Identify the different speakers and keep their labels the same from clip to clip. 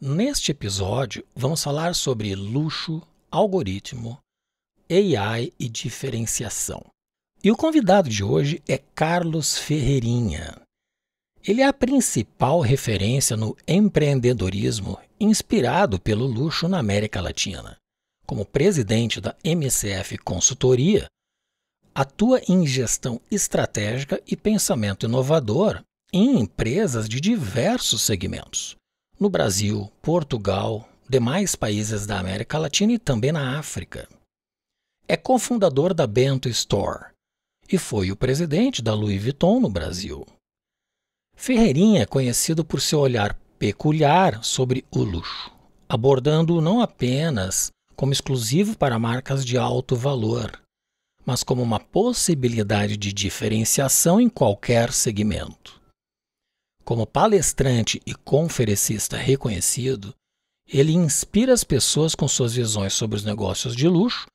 Speaker 1: Neste episódio, vamos falar sobre luxo, algoritmo, AI e diferenciação. E o convidado de hoje é Carlos Ferreirinha. Ele é a principal referência no empreendedorismo inspirado pelo luxo na América Latina. Como presidente da MCF Consultoria, atua em gestão estratégica e pensamento inovador em empresas de diversos segmentos, no Brasil, Portugal, demais países da América Latina e também na África. É cofundador da Bento Store e foi o presidente da Louis Vuitton no Brasil. Ferreirinha é conhecido por seu olhar peculiar sobre o luxo, abordando-o não apenas como exclusivo para marcas de alto valor, mas como uma possibilidade de diferenciação em qualquer segmento. Como palestrante e conferencista reconhecido, ele inspira as pessoas com suas visões sobre os negócios de luxo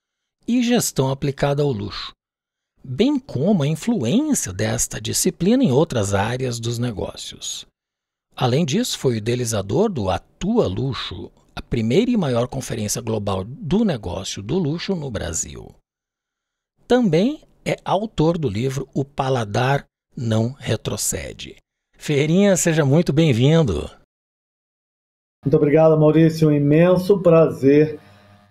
Speaker 1: e gestão aplicada ao luxo, bem como a influência desta disciplina em outras áreas dos negócios. Além disso, foi o idealizador do Atua Luxo, a primeira e maior conferência global do negócio do luxo no Brasil. Também é autor do livro O Paladar Não Retrocede. Ferreirinha, seja muito bem-vindo.
Speaker 2: Muito obrigado, Maurício. Um imenso prazer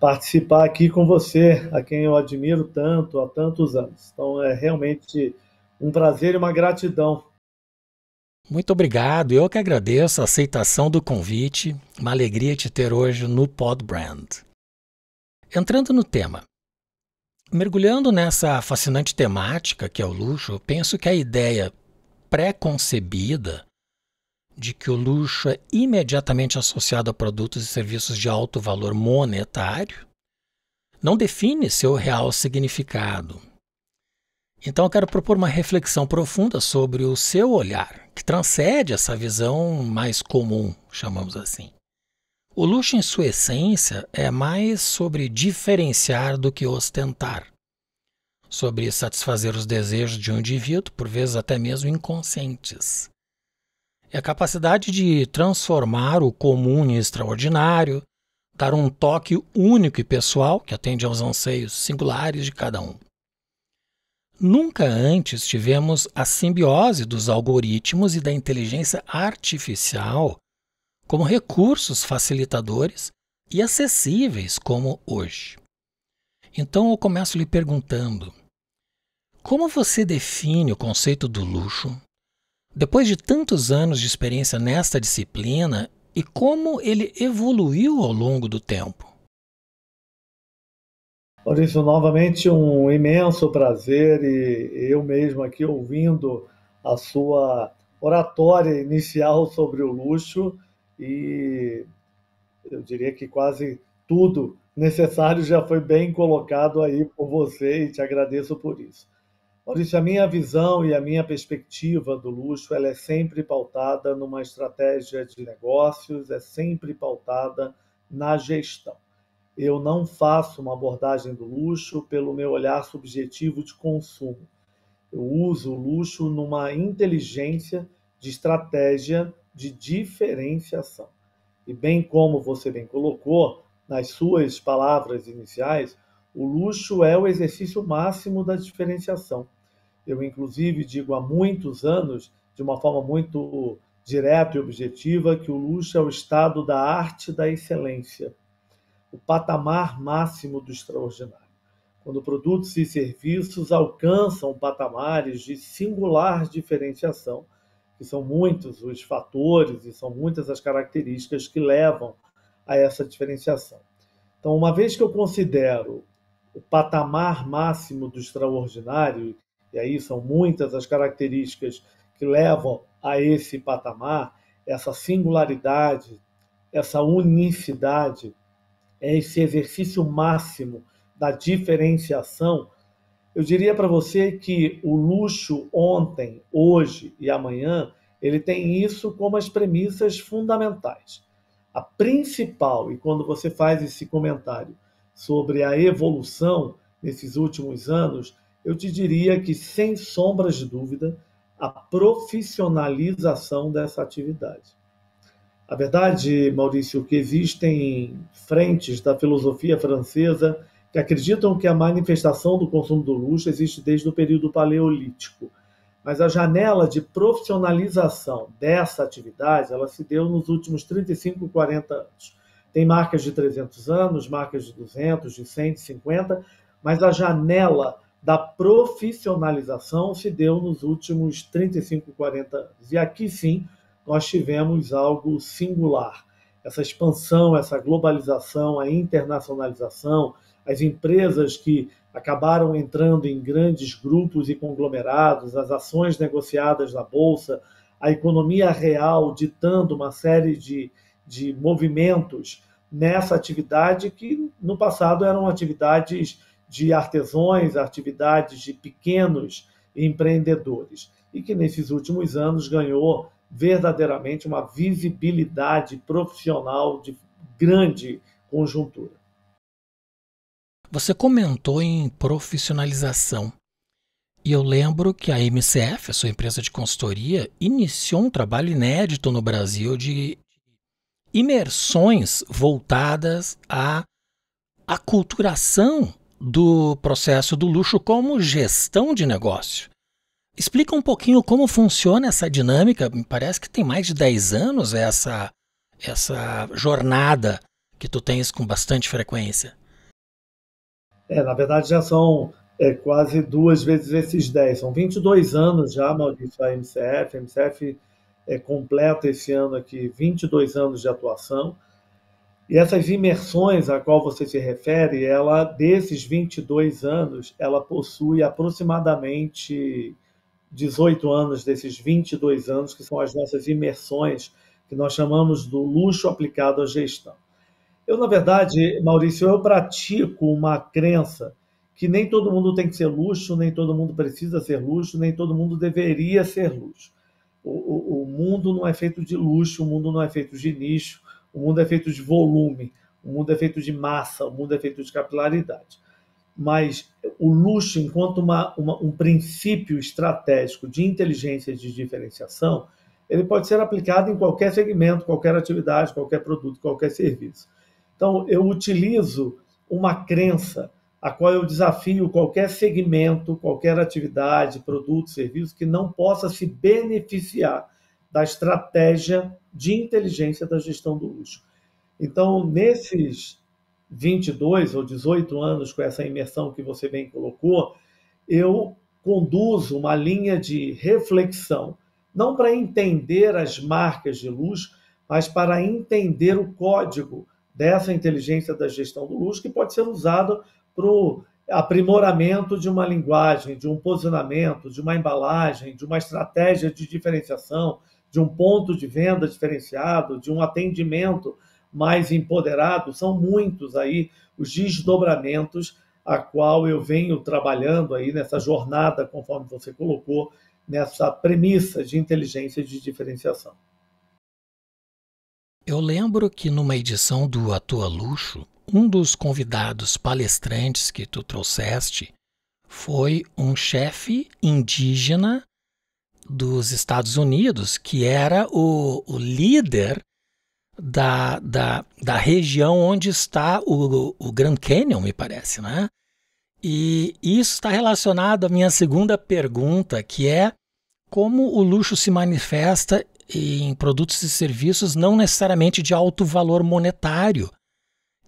Speaker 2: participar aqui com você, a quem eu admiro tanto há tantos anos. Então é realmente um prazer e uma gratidão.
Speaker 1: Muito obrigado. Eu que agradeço a aceitação do convite. Uma alegria te ter hoje no Podbrand. Entrando no tema. Mergulhando nessa fascinante temática que é o luxo, eu penso que a ideia pré-concebida de que o luxo é imediatamente associado a produtos e serviços de alto valor monetário não define seu real significado. Então eu quero propor uma reflexão profunda sobre o seu olhar, que transcende essa visão mais comum, chamamos assim. O luxo, em sua essência, é mais sobre diferenciar do que ostentar, sobre satisfazer os desejos de um indivíduo, por vezes até mesmo inconscientes. É a capacidade de transformar o comum em extraordinário, dar um toque único e pessoal que atende aos anseios singulares de cada um. Nunca antes tivemos a simbiose dos algoritmos e da inteligência artificial como recursos facilitadores e acessíveis como hoje. Então eu começo lhe perguntando: como você define o conceito do luxo, depois de tantos anos de experiência nesta disciplina, e como ele evoluiu ao longo do tempo?
Speaker 2: Maurício, novamente um imenso prazer e eu mesmo aqui ouvindo a sua oratória inicial sobre o luxo e eu diria que quase tudo necessário já foi bem colocado aí por você e te agradeço por isso. Maurício, a minha visão e a minha perspectiva do luxo, ela é sempre pautada numa estratégia de negócios, é sempre pautada na gestão. Eu não faço uma abordagem do luxo pelo meu olhar subjetivo de consumo. Eu uso o luxo numa inteligência de estratégia de diferenciação. E bem como você bem colocou, nas suas palavras iniciais, o luxo é o exercício máximo da diferenciação. Eu, inclusive, digo há muitos anos, de uma forma muito direta e objetiva, que o luxo é o estado da arte da excelência, o patamar máximo do extraordinário. Quando produtos e serviços alcançam patamares de singular diferenciação, que são muitos os fatores e são muitas as características que levam a essa diferenciação. Então, uma vez que eu considero o patamar máximo do extraordinário, e aí são muitas as características que levam a esse patamar, essa singularidade, essa unicidade, esse exercício máximo da diferenciação, eu diria para você que o luxo ontem, hoje e amanhã, ele tem isso como as premissas fundamentais. A principal, e quando você faz esse comentário sobre a evolução nesses últimos anos, eu te diria que, sem sombras de dúvida, a profissionalização dessa atividade. A verdade, Maurício, que existem frentes da filosofia francesa que acreditam que a manifestação do consumo do luxo existe desde o período paleolítico. Mas a janela de profissionalização dessa atividade, ela se deu nos últimos 35, 40 anos. Tem marcas de 300 anos, marcas de 200, de 150, mas a janela da profissionalização se deu nos últimos 35, 40 anos. E aqui sim, nós tivemos algo singular. Essa expansão, essa globalização, a internacionalização, as empresas que acabaram entrando em grandes grupos e conglomerados, as ações negociadas na Bolsa, a economia real ditando uma série de movimentos nessa atividade que no passado eram atividades de artesãos, atividades de pequenos empreendedores, e que nesses últimos anos ganhou verdadeiramente uma visibilidade profissional de grande conjuntura.
Speaker 1: Você comentou em profissionalização. E eu lembro que a MCF, a sua empresa de consultoria, iniciou um trabalho inédito no Brasil de imersões voltadas à aculturação do processo do luxo como gestão de negócio. Explica um pouquinho como funciona essa dinâmica. Me parece que tem mais de 10 anos essa jornada que tu tens com bastante frequência.
Speaker 2: Na verdade, já são quase duas vezes esses 10. São 22 anos já, Maurício, a MCF. A MCF completa esse ano aqui 22 anos de atuação. E essas imersões a qual você se refere, ela, desses 22 anos, ela possui aproximadamente 18 anos desses 22 anos, que são as nossas imersões, que nós chamamos do luxo aplicado à gestão. Eu, na verdade, Maurício, eu pratico uma crença que nem todo mundo tem que ser luxo, nem todo mundo precisa ser luxo, nem todo mundo deveria ser luxo. O mundo não é feito de luxo, o mundo não é feito de nicho, o mundo é feito de volume, o mundo é feito de massa, o mundo é feito de capilaridade. Mas o luxo, enquanto um princípio estratégico de inteligência e de diferenciação, ele pode ser aplicado em qualquer segmento, qualquer atividade, qualquer produto, qualquer serviço. Então, eu utilizo uma crença a qual eu desafio qualquer segmento, qualquer atividade, produto, serviço que não possa se beneficiar da estratégia de inteligência da gestão do luxo. Então, nesses 22 ou 18 anos, com essa imersão que você bem colocou, eu conduzo uma linha de reflexão, não para entender as marcas de luxo, mas para entender o código dessa inteligência da gestão do luxo, que pode ser usado para o aprimoramento de uma linguagem, de um posicionamento, de uma embalagem, de uma estratégia de diferenciação, de um ponto de venda diferenciado, de um atendimento mais empoderado. São muitos aí os desdobramentos a qual eu venho trabalhando aí nessa jornada, conforme você colocou, nessa premissa de inteligência de diferenciação.
Speaker 1: Eu lembro que numa edição do Atua Luxo, um dos convidados palestrantes que tu trouxeste foi um chefe indígena dos Estados Unidos, que era o líder da região onde está o Grand Canyon, me parece, né? E isso está relacionado à minha segunda pergunta, que é como o luxo se manifesta em produtos e serviços não necessariamente de alto valor monetário,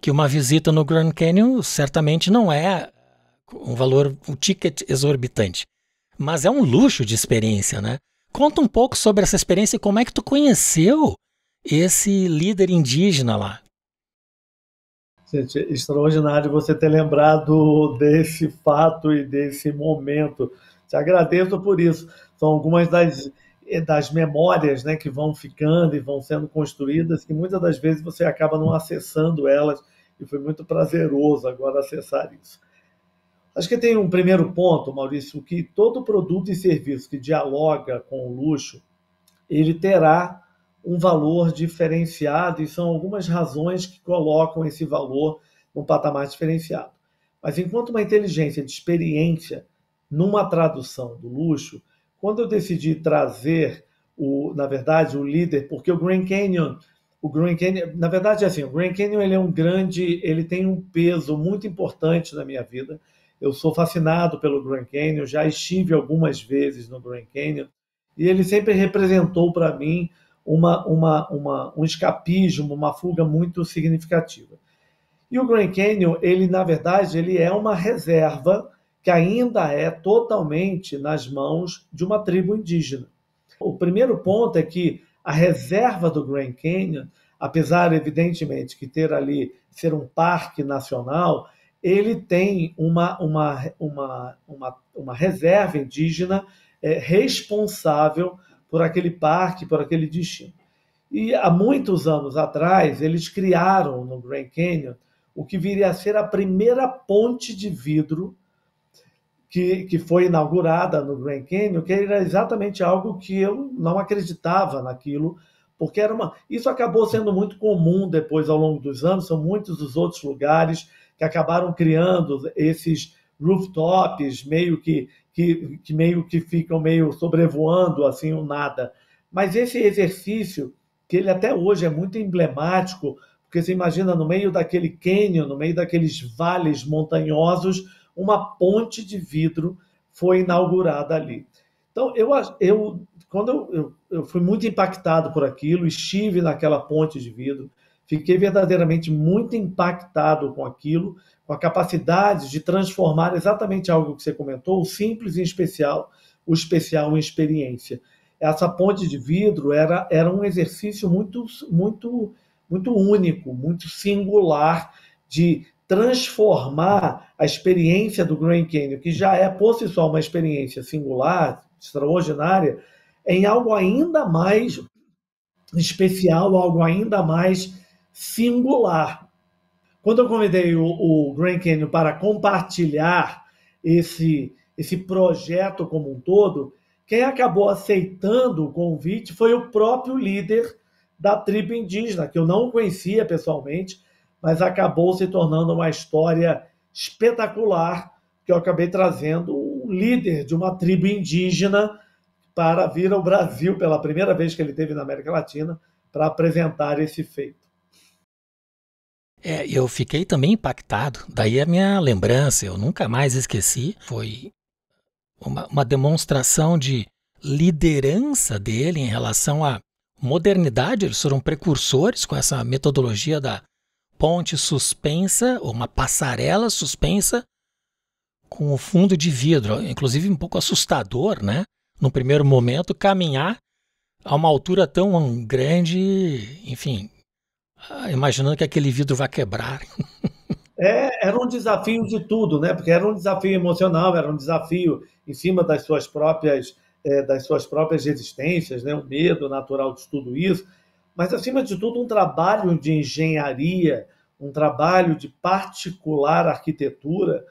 Speaker 1: que uma visita no Grand Canyon certamente não é um ticket exorbitante, mas é um luxo de experiência, né? Conta um pouco sobre essa experiência e como é que tu conheceu esse líder indígena lá.
Speaker 2: Gente, extraordinário você ter lembrado desse fato e desse momento. Te agradeço por isso. São algumas das memórias, né, que vão ficando e vão sendo construídas, que muitas das vezes você acaba não acessando elas, e foi muito prazeroso agora acessar isso. Acho que tem um primeiro ponto, Maurício, que todo produto e serviço que dialoga com o luxo, ele terá um valor diferenciado, e são algumas razões que colocam esse valor num patamar diferenciado. Mas enquanto uma inteligência de experiência numa tradução do luxo, quando eu decidi trazer, na verdade, o líder, porque o Grand Canyon o Grand Canyon, na verdade, assim, o Grand Canyon ele tem um peso muito importante na minha vida. Eu sou fascinado pelo Grand Canyon, já estive algumas vezes no Grand Canyon e ele sempre representou para mim um escapismo, uma fuga muito significativa. E o Grand Canyon, ele na verdade, ele é uma reserva que ainda é totalmente nas mãos de uma tribo indígena. O primeiro ponto é que a reserva do Grand Canyon, apesar, evidentemente, que ter ali ser um parque nacional, ele tem uma reserva indígena responsável por aquele parque, por aquele destino. E há muitos anos atrás, eles criaram no Grand Canyon o que viria a ser a primeira ponte de vidro que foi inaugurada no Grand Canyon, que era exatamente algo que eu não acreditava naquilo, porque isso acabou sendo muito comum depois, ao longo dos anos, são muitos os outros lugares que acabaram criando esses rooftops, meio que ficam meio sobrevoando assim o nada. Mas esse exercício, que ele até hoje é muito emblemático, porque você imagina no meio daquele canyon, no meio daqueles vales montanhosos, uma ponte de vidro foi inaugurada ali. Então, quando eu fui muito impactado por aquilo, estive naquela ponte de vidro, fiquei verdadeiramente muito impactado com aquilo, com a capacidade de transformar exatamente algo que você comentou, o simples em especial, o especial em experiência. Essa ponte de vidro era um exercício muito único, muito singular de transformar a experiência do Grand Canyon, que já é por si só uma experiência singular, extraordinária, em algo ainda mais especial, algo ainda mais singular. Quando eu convidei o Grand Canyon para compartilhar esse projeto como um todo, quem acabou aceitando o convite foi o próprio líder da tribo indígena, que eu não conhecia pessoalmente, mas acabou se tornando uma história espetacular, que eu acabei trazendo um líder de uma tribo indígena para vir ao Brasil pela primeira vez que ele esteve na América Latina para apresentar esse feito.
Speaker 1: Eu fiquei também impactado. Daí a minha lembrança, eu nunca mais esqueci, foi uma demonstração de liderança dele em relação à modernidade. Eles foram precursores com essa metodologia da ponte suspensa, ou uma passarela suspensa com o fundo de vidro. Inclusive um pouco assustador, né? No primeiro momento, caminhar a uma altura tão grande, enfim, imaginando que aquele vidro vai quebrar.
Speaker 2: Era um desafio de tudo, né? Porque era um desafio emocional, era um desafio em cima das suas próprias resistências, né? O medo natural de tudo isso, mas acima de tudo um trabalho de engenharia, um trabalho de particular arquitetura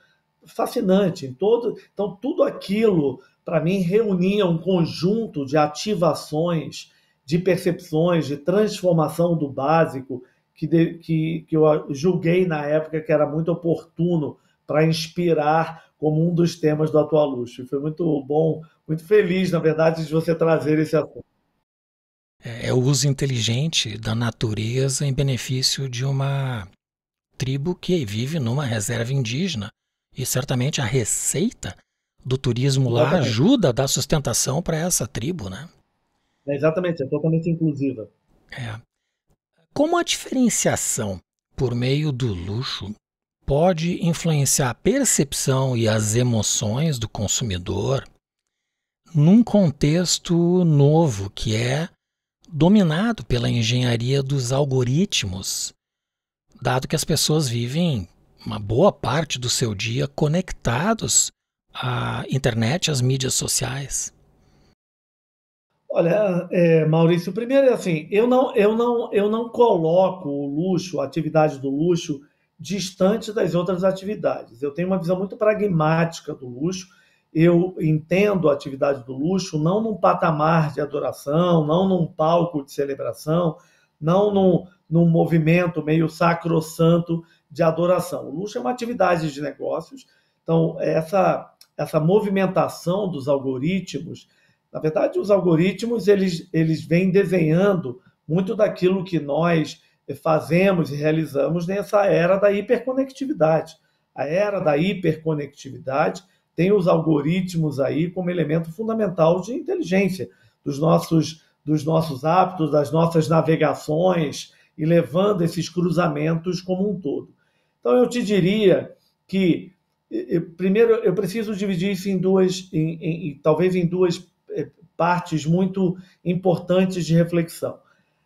Speaker 2: fascinante. Então tudo aquilo para mim reunia um conjunto de ativações, de percepções, de transformação do básico que eu julguei na época que era muito oportuno para inspirar como um dos temas do atual luxo. Foi muito bom, muito feliz, na verdade, de você trazer esse assunto.
Speaker 1: É o uso inteligente da natureza em benefício de uma tribo que vive numa reserva indígena. E certamente a receita do turismo lá
Speaker 2: Exatamente.
Speaker 1: ajuda a dar sustentação para essa tribo, né?
Speaker 2: Exatamente, é totalmente inclusiva.
Speaker 1: É. Como a diferenciação por meio do luxo pode influenciar a percepção e as emoções do consumidor num contexto novo que é dominado pela engenharia dos algoritmos, dado que as pessoas vivem uma boa parte do seu dia conectados à internet, às mídias sociais?
Speaker 2: Olha, Maurício, primeiro é assim, eu não coloco o luxo, a atividade do luxo, distante das outras atividades. Eu tenho uma visão muito pragmática do luxo. Eu entendo a atividade do luxo não num patamar de adoração, não num palco de celebração, não num movimento meio sacrossanto de adoração. O luxo é uma atividade de negócios. Então, essa movimentação dos algoritmos, na verdade, os algoritmos eles vêm desenhando muito daquilo que nós fazemos e realizamos nessa era da hiperconectividade. A era da hiperconectividade tem os algoritmos aí como elemento fundamental de inteligência dos nossos hábitos, das nossas navegações e levando esses cruzamentos como um todo. Então, eu te diria que, primeiro, eu preciso dividir isso talvez em duas partes muito importantes de reflexão.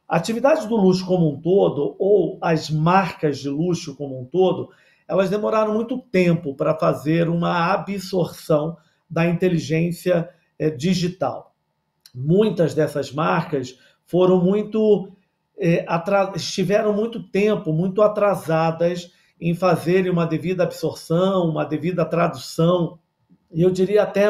Speaker 2: A atividade do luxo como um todo, ou as marcas de luxo como um todo, elas demoraram muito tempo para fazer uma absorção da inteligência digital. Muitas dessas marcas estiveram muito tempo, muito atrasadas em fazerem uma devida absorção, uma devida tradução, e eu diria até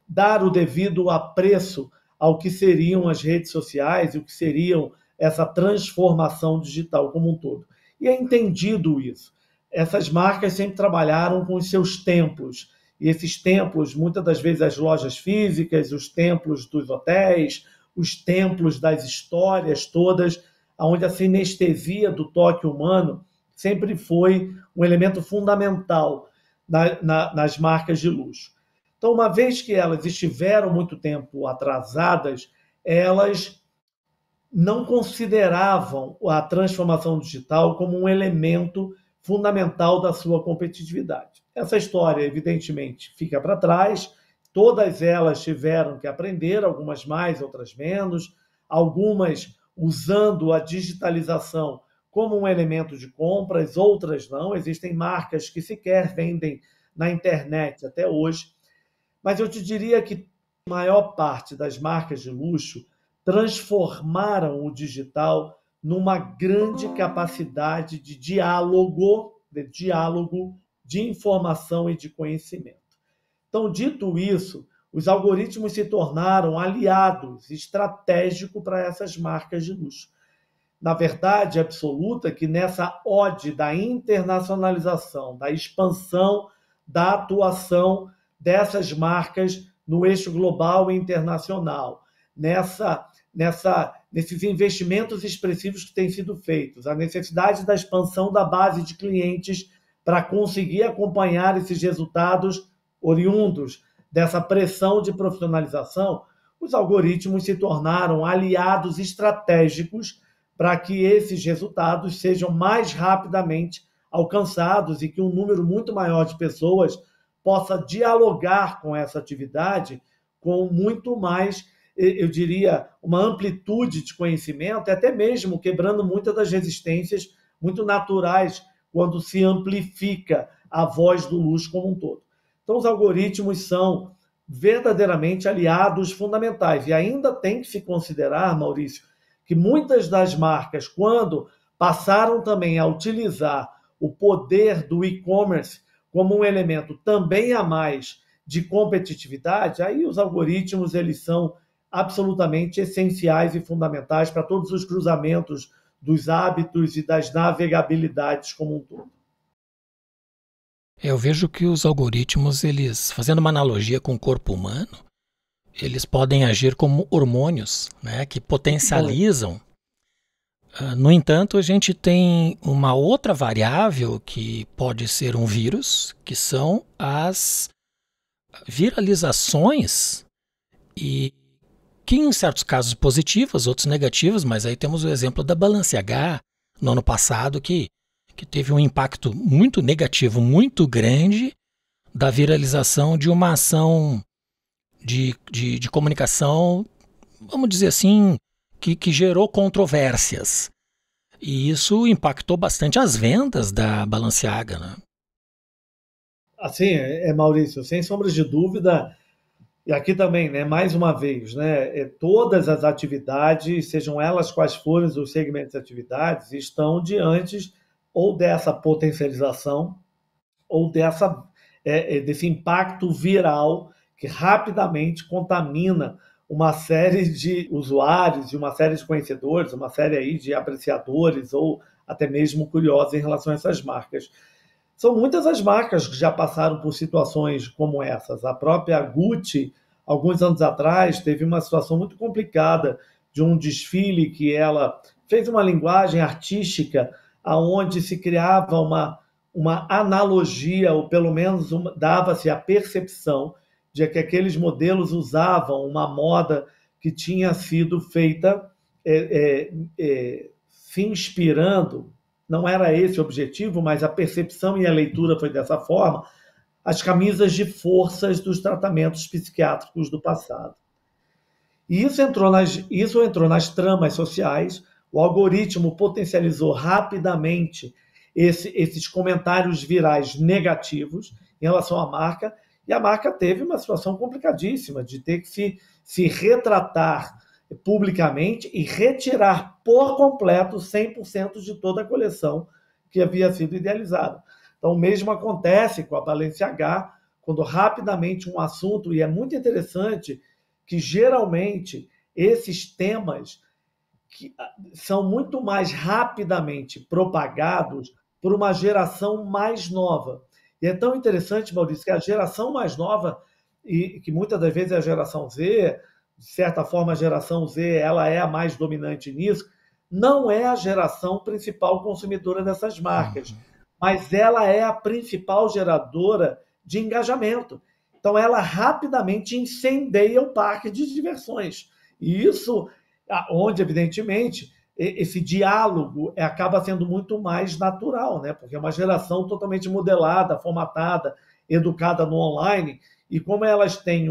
Speaker 2: dar o devido apreço ao que seriam as redes sociais e o que seriam essa transformação digital como um todo. E é entendido isso. Essas marcas sempre trabalharam com os seus templos, e esses templos, muitas das vezes as lojas físicas, os templos dos hotéis, os templos das histórias todas, onde a sinestesia do toque humano sempre foi um elemento fundamental nas marcas de luxo. Então, uma vez que elas estiveram muito tempo atrasadas, elas não consideravam a transformação digital como um elemento fundamental da sua competitividade. Essa história, evidentemente, fica para trás, todas elas tiveram que aprender, algumas mais, outras menos, algumas usando a digitalização como um elemento de compras, outras não. Existem marcas que sequer vendem na internet até hoje. Mas eu te diria que a maior parte das marcas de luxo transformaram o digital numa grande capacidade de diálogo, de informação e de conhecimento. Então, dito isso, os algoritmos se tornaram aliados estratégicos para essas marcas de luxo. Na verdade absoluta, que nessa ode da internacionalização, da expansão, da atuação dessas marcas no eixo global e internacional, nesses investimentos expressivos que têm sido feitos, a necessidade da expansão da base de clientes para conseguir acompanhar esses resultados oriundos dessa pressão de profissionalização, os algoritmos se tornaram aliados estratégicos para que esses resultados sejam mais rapidamente alcançados e que um número muito maior de pessoas possa dialogar com essa atividade com muito mais, eu diria, uma amplitude de conhecimento, até mesmo quebrando muitas das resistências muito naturais quando se amplifica a voz do luxo como um todo. Então, os algoritmos são verdadeiramente aliados fundamentais. E ainda tem que se considerar, Maurício, que muitas das marcas, quando passaram também a utilizar o poder do e-commerce como um elemento também a mais de competitividade, aí os algoritmos eles são absolutamente essenciais e fundamentais para todos os cruzamentos dos hábitos e das navegabilidades como um todo.
Speaker 1: Eu vejo que os algoritmos, eles, fazendo uma analogia com o corpo humano, eles podem agir como hormônios, né, que potencializam. No entanto, a gente tem uma outra variável que pode ser um vírus, que são as viralizações, e que em certos casos positivas, outros negativas, mas aí temos o exemplo da Balenciaga no ano passado, que teve um impacto muito negativo, muito grande, da viralização de uma ação de comunicação, vamos dizer assim, que gerou controvérsias. E isso impactou bastante as vendas da Balenciaga, né?
Speaker 2: Assim, Maurício, sem sombras de dúvida, e aqui também, né, mais uma vez, né, todas as atividades, sejam elas quais forem os segmentos de atividades, estão diante ou dessa potencialização ou desse impacto viral que rapidamente contamina uma série de usuários e uma série de conhecedores, uma série aí de apreciadores ou até mesmo curiosos em relação a essas marcas. São muitas as marcas que já passaram por situações como essas. A própria Gucci, alguns anos atrás, teve uma situação muito complicada de um desfile que ela fez uma linguagem artística onde se criava uma analogia, ou pelo menos dava-se a percepção de que aqueles modelos usavam uma moda que tinha sido feita se inspirando, não era esse o objetivo, mas a percepção e a leitura foi dessa forma, as camisas de forças dos tratamentos psiquiátricos do passado. E isso entrou nas tramas sociais, o algoritmo potencializou rapidamente esses comentários virais negativos em relação à marca, e a marca teve uma situação complicadíssima de ter que se retratar publicamente e retirar por completo 100% de toda a coleção que havia sido idealizada. Então, o mesmo acontece com a Balenciaga, quando rapidamente um assunto, e é muito interessante que geralmente esses temas que são muito mais rapidamente propagados por uma geração mais nova. E é tão interessante, Maurício, que a geração mais nova, e que muitas das vezes é a geração Z, de certa forma a geração Z ela é a mais dominante nisso, não é a geração principal consumidora dessas marcas, mas ela é a principal geradora de engajamento. Então ela rapidamente incendeia o parque de diversões. E isso, onde evidentemente esse diálogo acaba sendo muito mais natural, né? Porque é uma geração totalmente modelada, formatada, educada no online, e como elas têm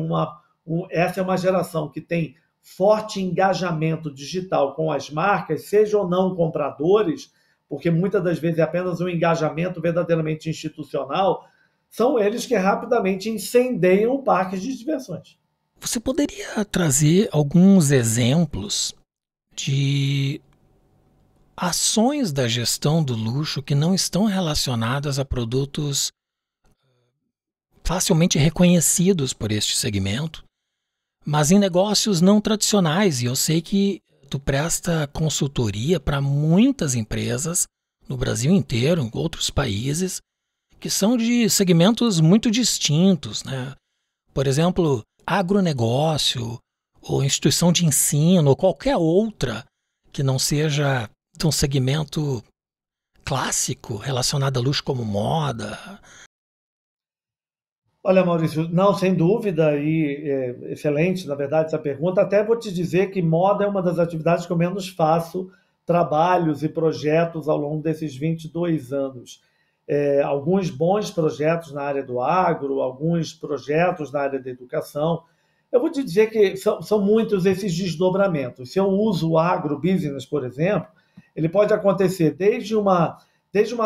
Speaker 2: essa é uma geração que tem forte engajamento digital com as marcas, seja ou não compradores, porque muitas das vezes é apenas um engajamento verdadeiramente institucional, são eles que rapidamente incendeiam parques de diversões.
Speaker 1: Você poderia trazer alguns exemplos de ações da gestão do luxo que não estão relacionadas a produtos facilmente reconhecidos por este segmento, mas em negócios não tradicionais? E eu sei que tu presta consultoria para muitas empresas no Brasil inteiro, em outros países, que são de segmentos muito distintos, né? Por exemplo, agronegócio, ou instituição de ensino, ou qualquer outra que não seja de um segmento clássico relacionado a luxo como moda.
Speaker 2: Olha, Maurício, não, sem dúvida, e excelente, na verdade, essa pergunta. Até vou te dizer que moda é uma das atividades que eu menos faço trabalhos e projetos ao longo desses 22 anos. Alguns bons projetos na área do agro, alguns projetos na área da educação. Eu vou te dizer que são muitos esses desdobramentos. Se eu uso o agrobusiness, por exemplo, ele pode acontecer desde uma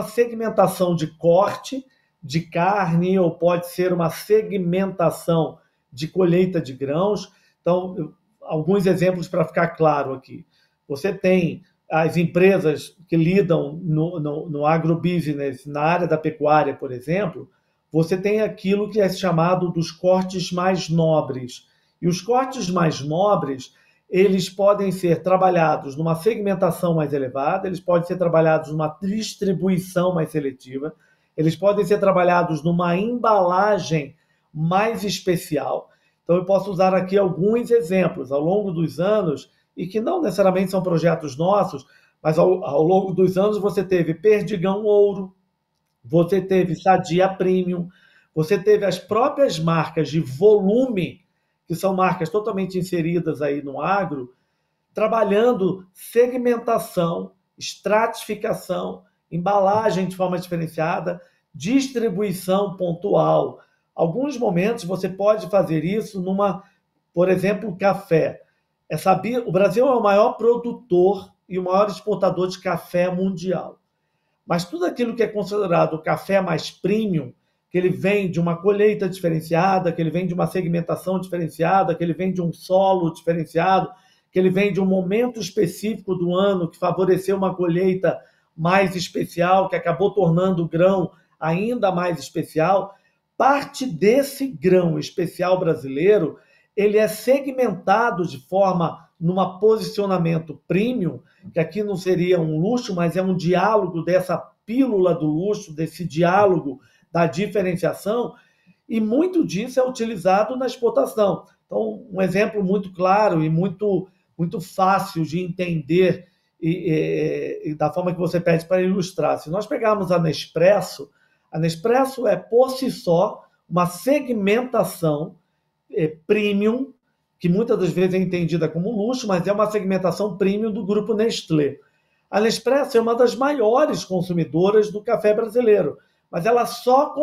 Speaker 2: segmentação de corte de carne, ou pode ser uma segmentação de colheita de grãos. Então, alguns exemplos para ficar claro aqui. Você tem as empresas que lidam no agrobusiness, na área da pecuária, por exemplo, você tem aquilo que é chamado dos cortes mais nobres. E os cortes mais nobres, eles podem ser trabalhados numa segmentação mais elevada, eles podem ser trabalhados numa distribuição mais seletiva, eles podem ser trabalhados numa embalagem mais especial. Então, eu posso usar aqui alguns exemplos ao longo dos anos, e que não necessariamente são projetos nossos, mas ao longo dos anos você teve Perdigão Ouro, você teve Sadia Premium, você teve as próprias marcas de volume, que são marcas totalmente inseridas aí no agro, trabalhando segmentação, estratificação, embalagem de forma diferenciada, distribuição pontual. Alguns momentos você pode fazer isso por exemplo, café. O Brasil é o maior produtor e o maior exportador de café mundial. Mas tudo aquilo que é considerado o café mais premium, que ele vem de uma colheita diferenciada, que ele vem de uma segmentação diferenciada, que ele vem de um solo diferenciado, que ele vem de um momento específico do ano que favoreceu uma colheita mais especial, que acabou tornando o grão ainda mais especial. Parte desse grão especial brasileiro, ele é segmentado de forma, num posicionamento premium, que aqui não seria um luxo, mas é um diálogo dessa pílula do luxo, desse diálogo da diferenciação, e muito disso é utilizado na exportação. Então, um exemplo muito claro e muito fácil de entender e da forma que você pede para ilustrar. Se nós pegarmos a Nespresso é, por si só, uma segmentação premium, que muitas das vezes é entendida como luxo, mas é uma segmentação premium do grupo Nestlé. A Nespresso é uma das maiores consumidoras do café brasileiro, mas ela só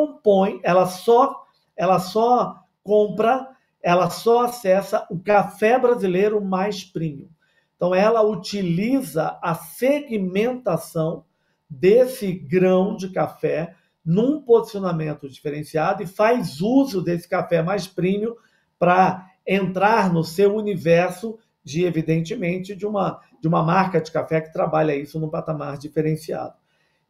Speaker 2: compra, ela só acessa o café brasileiro mais premium. Então, ela utiliza a segmentação desse grão de café num posicionamento diferenciado e faz uso desse café mais premium para entrar no seu universo evidentemente, de uma marca de café que trabalha isso num patamar diferenciado.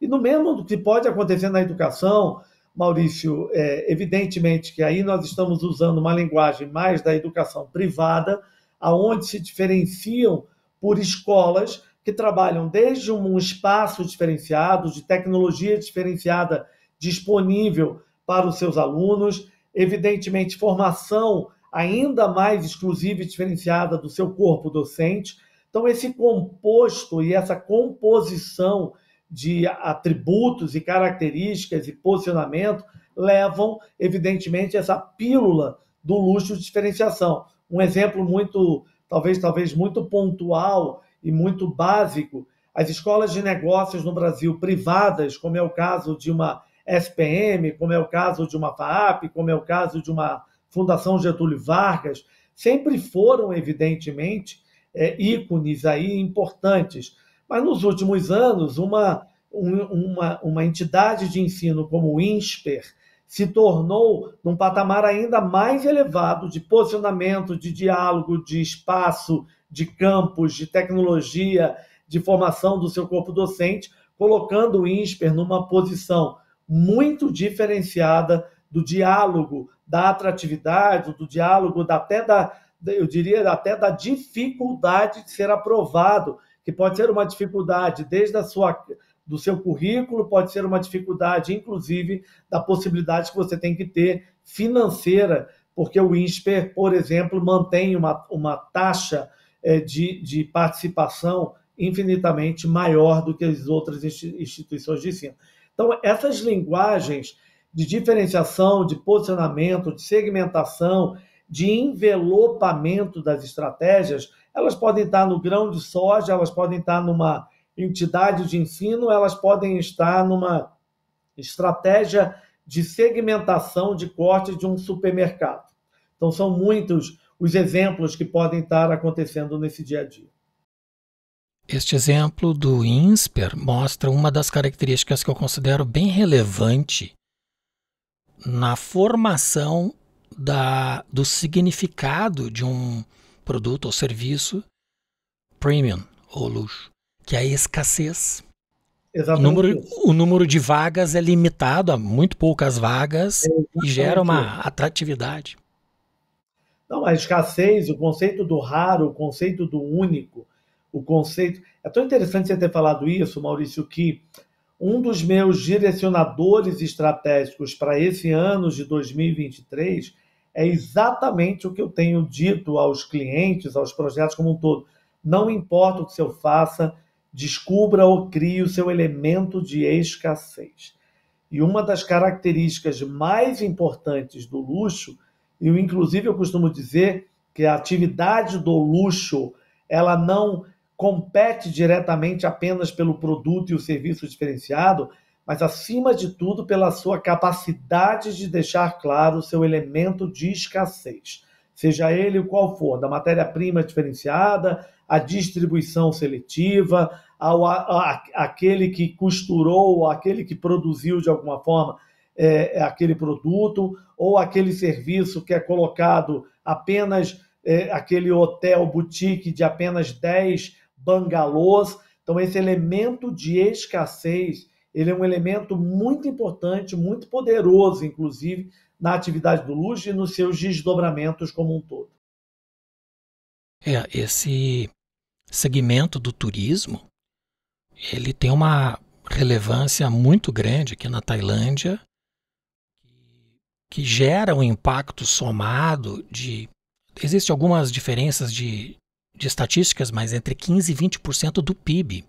Speaker 2: E no mesmo que pode acontecer na educação, Maurício, evidentemente que aí nós estamos usando uma linguagem mais da educação privada, aonde se diferenciam por escolas que trabalham desde um espaço diferenciado, de tecnologia diferenciada disponível para os seus alunos, evidentemente formação ainda mais exclusiva e diferenciada do seu corpo docente. Então, esse composto e essa composição de atributos e características e posicionamento levam, evidentemente, essa pílula do luxo de diferenciação. Um exemplo talvez muito pontual e muito básico, as escolas de negócios no Brasil privadas, como é o caso de uma SPM, como é o caso de uma FAAP, como é o caso de uma Fundação Getúlio Vargas, sempre foram, evidentemente, ícones aí importantes. Mas, nos últimos anos, uma entidade de ensino como o INSPER se tornou num patamar ainda mais elevado de posicionamento, de diálogo, de espaço, de campus, de tecnologia, de formação do seu corpo docente, colocando o INSPER numa posição muito diferenciada do diálogo, da atratividade, do diálogo, eu diria até da dificuldade de ser aprovado, que pode ser uma dificuldade desde do seu currículo, pode ser uma dificuldade, inclusive, da possibilidade que você tem que ter financeira, porque o INSPER, por exemplo, mantém uma taxa de participação infinitamente maior do que as outras instituições de ensino. Então, essas linguagens de diferenciação, de posicionamento, de segmentação, de envelopamento das estratégias, elas podem estar no grão de soja, elas podem estar numa entidade de ensino, elas podem estar numa estratégia de segmentação de corte de um supermercado. Então, são muitos os exemplos que podem estar acontecendo nesse dia a dia.
Speaker 1: Este exemplo do INSPER mostra uma das características que eu considero bem relevante na formação do significado de um produto ou serviço premium ou luxo, que é a escassez. O número de vagas é limitado a muito poucas vagas e gera uma atratividade.
Speaker 2: Não, a escassez, o conceito do raro, o conceito do único, o conceito... É tão interessante você ter falado isso, Maurício, que um dos meus direcionadores estratégicos para esse ano de 2023 é exatamente o que eu tenho dito aos clientes, aos projetos como um todo. Não importa o que eu faça, descubra ou crie o seu elemento de escassez. E uma das características mais importantes do luxo, e inclusive eu costumo dizer que a atividade do luxo, ela não compete diretamente apenas pelo produto e o serviço diferenciado, mas, acima de tudo, pela sua capacidade de deixar claro o seu elemento de escassez, seja ele qual for, da matéria-prima diferenciada, a distribuição seletiva, aquele que costurou, aquele que produziu de alguma forma aquele produto, ou aquele serviço que é colocado apenas, aquele hotel boutique de apenas 10 bangalôs. Então, esse elemento de escassez, ele é um elemento muito importante, muito poderoso, inclusive, na atividade do luxo e nos seus desdobramentos como um todo.
Speaker 1: Esse segmento do turismo, ele tem uma relevância muito grande aqui na Tailândia, que gera um impacto somado de existem algumas diferenças de estatísticas, mas entre 15% e 20% do PIB.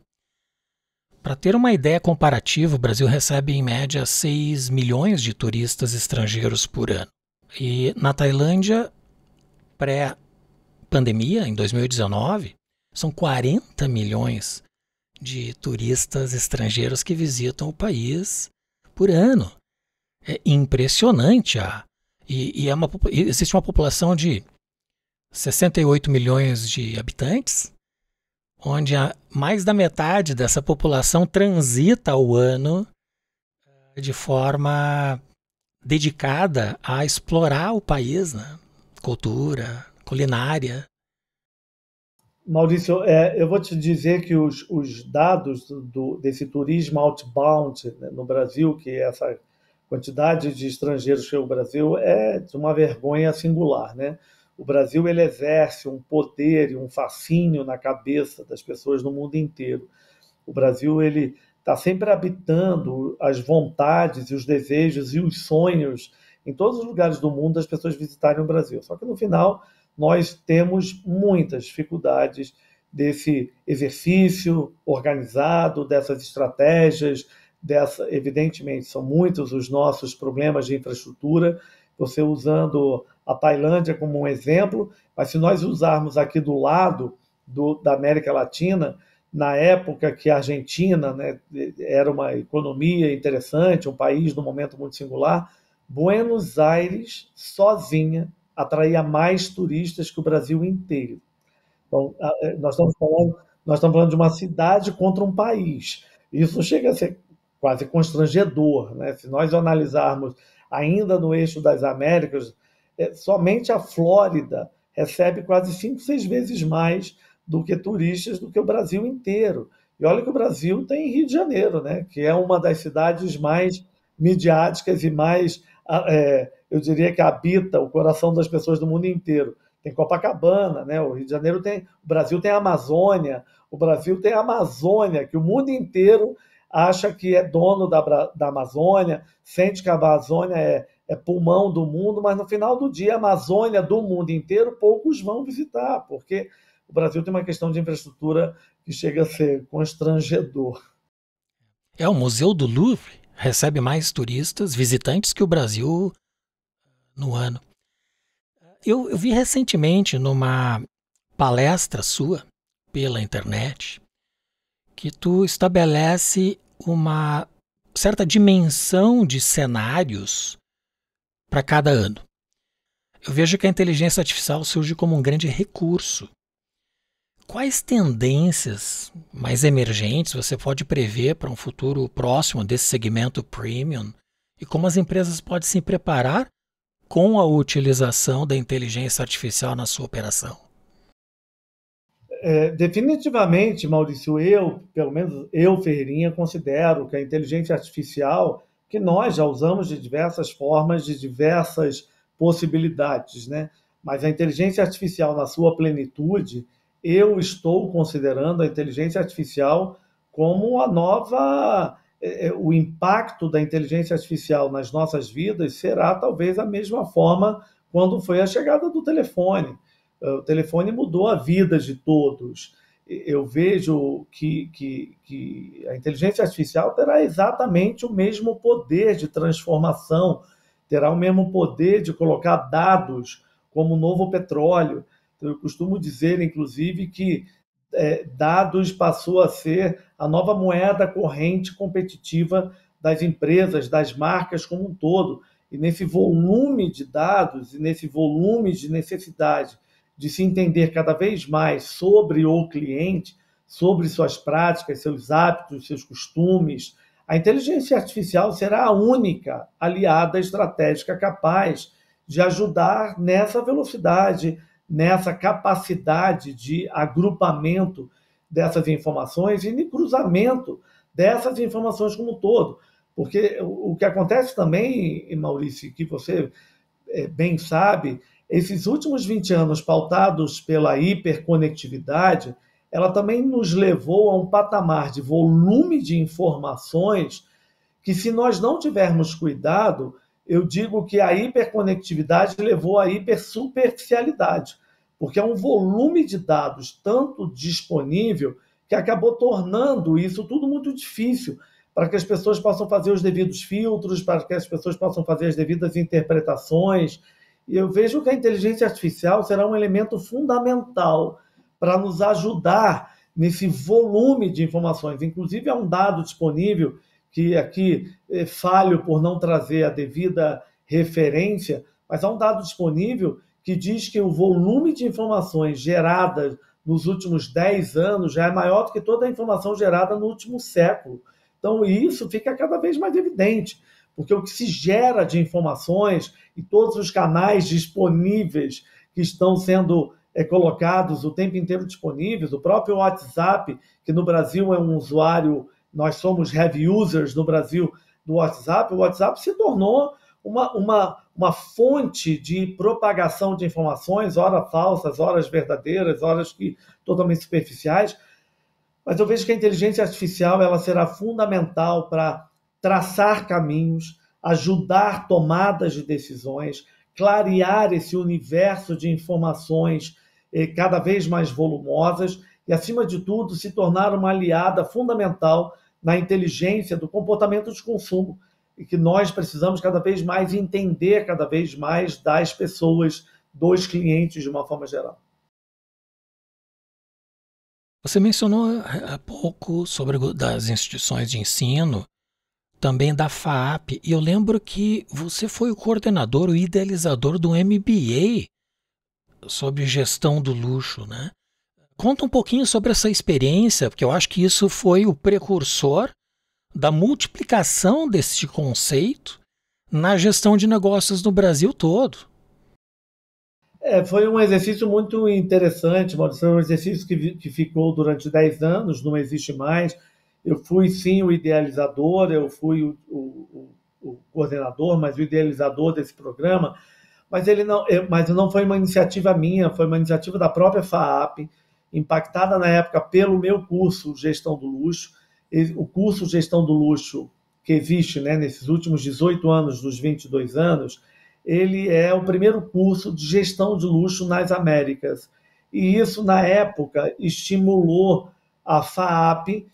Speaker 1: Para ter uma ideia comparativa, o Brasil recebe em média 6 milhões de turistas estrangeiros por ano. E na Tailândia, pré-pandemia, em 2019, são 40 milhões de turistas estrangeiros que visitam o país por ano. É impressionante. Existe uma população de 68 milhões de habitantes, onde mais da metade dessa população transita ao ano de forma dedicada a explorar o país, né? Cultura, culinária.
Speaker 2: Maurício, eu vou te dizer que os dados desse turismo outbound, né, no Brasil, que é essa quantidade de estrangeiros que chegam ao Brasil, é de uma vergonha singular, né? O Brasil ele exerce um poder e um fascínio na cabeça das pessoas no mundo inteiro. O Brasil ele está sempre habitando as vontades e os desejos e os sonhos em todos os lugares do mundo das pessoas visitarem o Brasil. Só que no final nós temos muitas dificuldades desse exercício organizado, dessas estratégias, evidentemente são muitos os nossos problemas de infraestrutura. Você usando a Tailândia como um exemplo, mas se nós usarmos aqui do lado da América Latina, na época que a Argentina, né, era uma economia interessante, um país num momento muito singular, Buenos Aires, sozinha, atraía mais turistas que o Brasil inteiro. Então, nós estamos falando de uma cidade contra um país. Isso chega a ser quase constrangedor, né? Se nós analisarmos ainda no eixo das Américas, somente a Flórida recebe quase 5, 6 vezes mais do que turistas do que o Brasil inteiro. E olha que o Brasil tem Rio de Janeiro, né? Que é uma das cidades mais midiáticas e mais, eu diria que habita o coração das pessoas do mundo inteiro. Tem Copacabana, né? O Rio de Janeiro tem, o Brasil tem a Amazônia, que o mundo inteiro acha que é dono da Amazônia, sente que a Amazônia é pulmão do mundo, mas no final do dia a Amazônia do mundo inteiro poucos vão visitar, porque o Brasil tem uma questão de infraestrutura que chega a ser constrangedor.
Speaker 1: O Museu do Louvre recebe mais turistas, visitantes que o Brasil no ano. Eu vi recentemente numa palestra sua pela internet que tu estabelece uma certa dimensão de cenários para cada ano. Eu vejo que a inteligência artificial surge como um grande recurso. Quais tendências mais emergentes você pode prever para um futuro próximo desse segmento premium e como as empresas podem se preparar com a utilização da inteligência artificial na sua operação?
Speaker 2: Definitivamente, Maurício, pelo menos eu, Ferreirinha, considero que a inteligência artificial, que nós já usamos de diversas formas, de diversas possibilidades, né? Mas a inteligência artificial na sua plenitude, eu estou considerando a inteligência artificial como a nova. O impacto da inteligência artificial nas nossas vidas será talvez a mesma forma quando foi a chegada do telefone. O telefone mudou a vida de todos. Eu vejo que a inteligência artificial terá exatamente o mesmo poder de transformação, terá o mesmo poder de colocar dados como o novo petróleo. Eu costumo dizer, inclusive, que dados passou a ser a nova moeda corrente competitiva das empresas, das marcas como um todo. E nesse volume de dados e nesse volume de necessidade de se entender cada vez mais sobre o cliente, sobre suas práticas, seus hábitos, seus costumes, a inteligência artificial será a única aliada estratégica capaz de ajudar nessa velocidade, nessa capacidade de agrupamento dessas informações e de cruzamento dessas informações como um todo. Porque o que acontece também, Maurício, que você bem sabe, esses últimos 20 anos pautados pela hiperconectividade, ela também nos levou a um patamar de volume de informações que, se nós não tivermos cuidado, eu digo que a hiperconectividade levou à hipersuperficialidade, porque é um volume de dados tanto disponível que acabou tornando isso tudo muito difícil para que as pessoas possam fazer os devidos filtros, para que as pessoas possam fazer as devidas interpretações. E eu vejo que a inteligência artificial será um elemento fundamental para nos ajudar nesse volume de informações. Inclusive, há um dado disponível que aqui falho por não trazer a devida referência, mas há um dado disponível que diz que o volume de informações geradas nos últimos 10 anos já é maior do que toda a informação gerada no último século. Então, isso fica cada vez mais evidente, porque o que se gera de informações e todos os canais disponíveis que estão sendo colocados o tempo inteiro disponíveis, o próprio WhatsApp, que no Brasil é um usuário, nós somos heavy users no Brasil do WhatsApp, o WhatsApp se tornou uma fonte de propagação de informações, ora falsas, ora verdadeiras, ora totalmente superficiais. Mas eu vejo que a inteligência artificial ela será fundamental para traçar caminhos, ajudar tomadas de decisões, clarear esse universo de informações cada vez mais volumosas e, acima de tudo, se tornar uma aliada fundamental na inteligência do comportamento de consumo e que nós precisamos cada vez mais entender cada vez mais das pessoas, dos clientes de uma forma geral.
Speaker 1: Você mencionou há pouco sobre das instituições de ensino, também da FAAP, e eu lembro que você foi o coordenador, o idealizador do MBA sobre gestão do luxo, né? Conta um pouquinho sobre essa experiência, porque eu acho que isso foi o precursor da multiplicação desse conceito na gestão de negócios no Brasil todo.
Speaker 2: Foi um exercício muito interessante, Maurício. Foi um exercício que ficou durante 10 anos, não existe mais. Eu fui, sim, o idealizador, eu fui o coordenador, mas o idealizador desse programa. Mas não foi uma iniciativa minha, foi uma iniciativa da própria FAAP, impactada na época pelo meu curso Gestão do Luxo. O curso Gestão do Luxo, que existe, né, nesses últimos 18 anos, dos 22 anos, ele é o primeiro curso de gestão de luxo nas Américas. E isso, na época, estimulou a FAAP,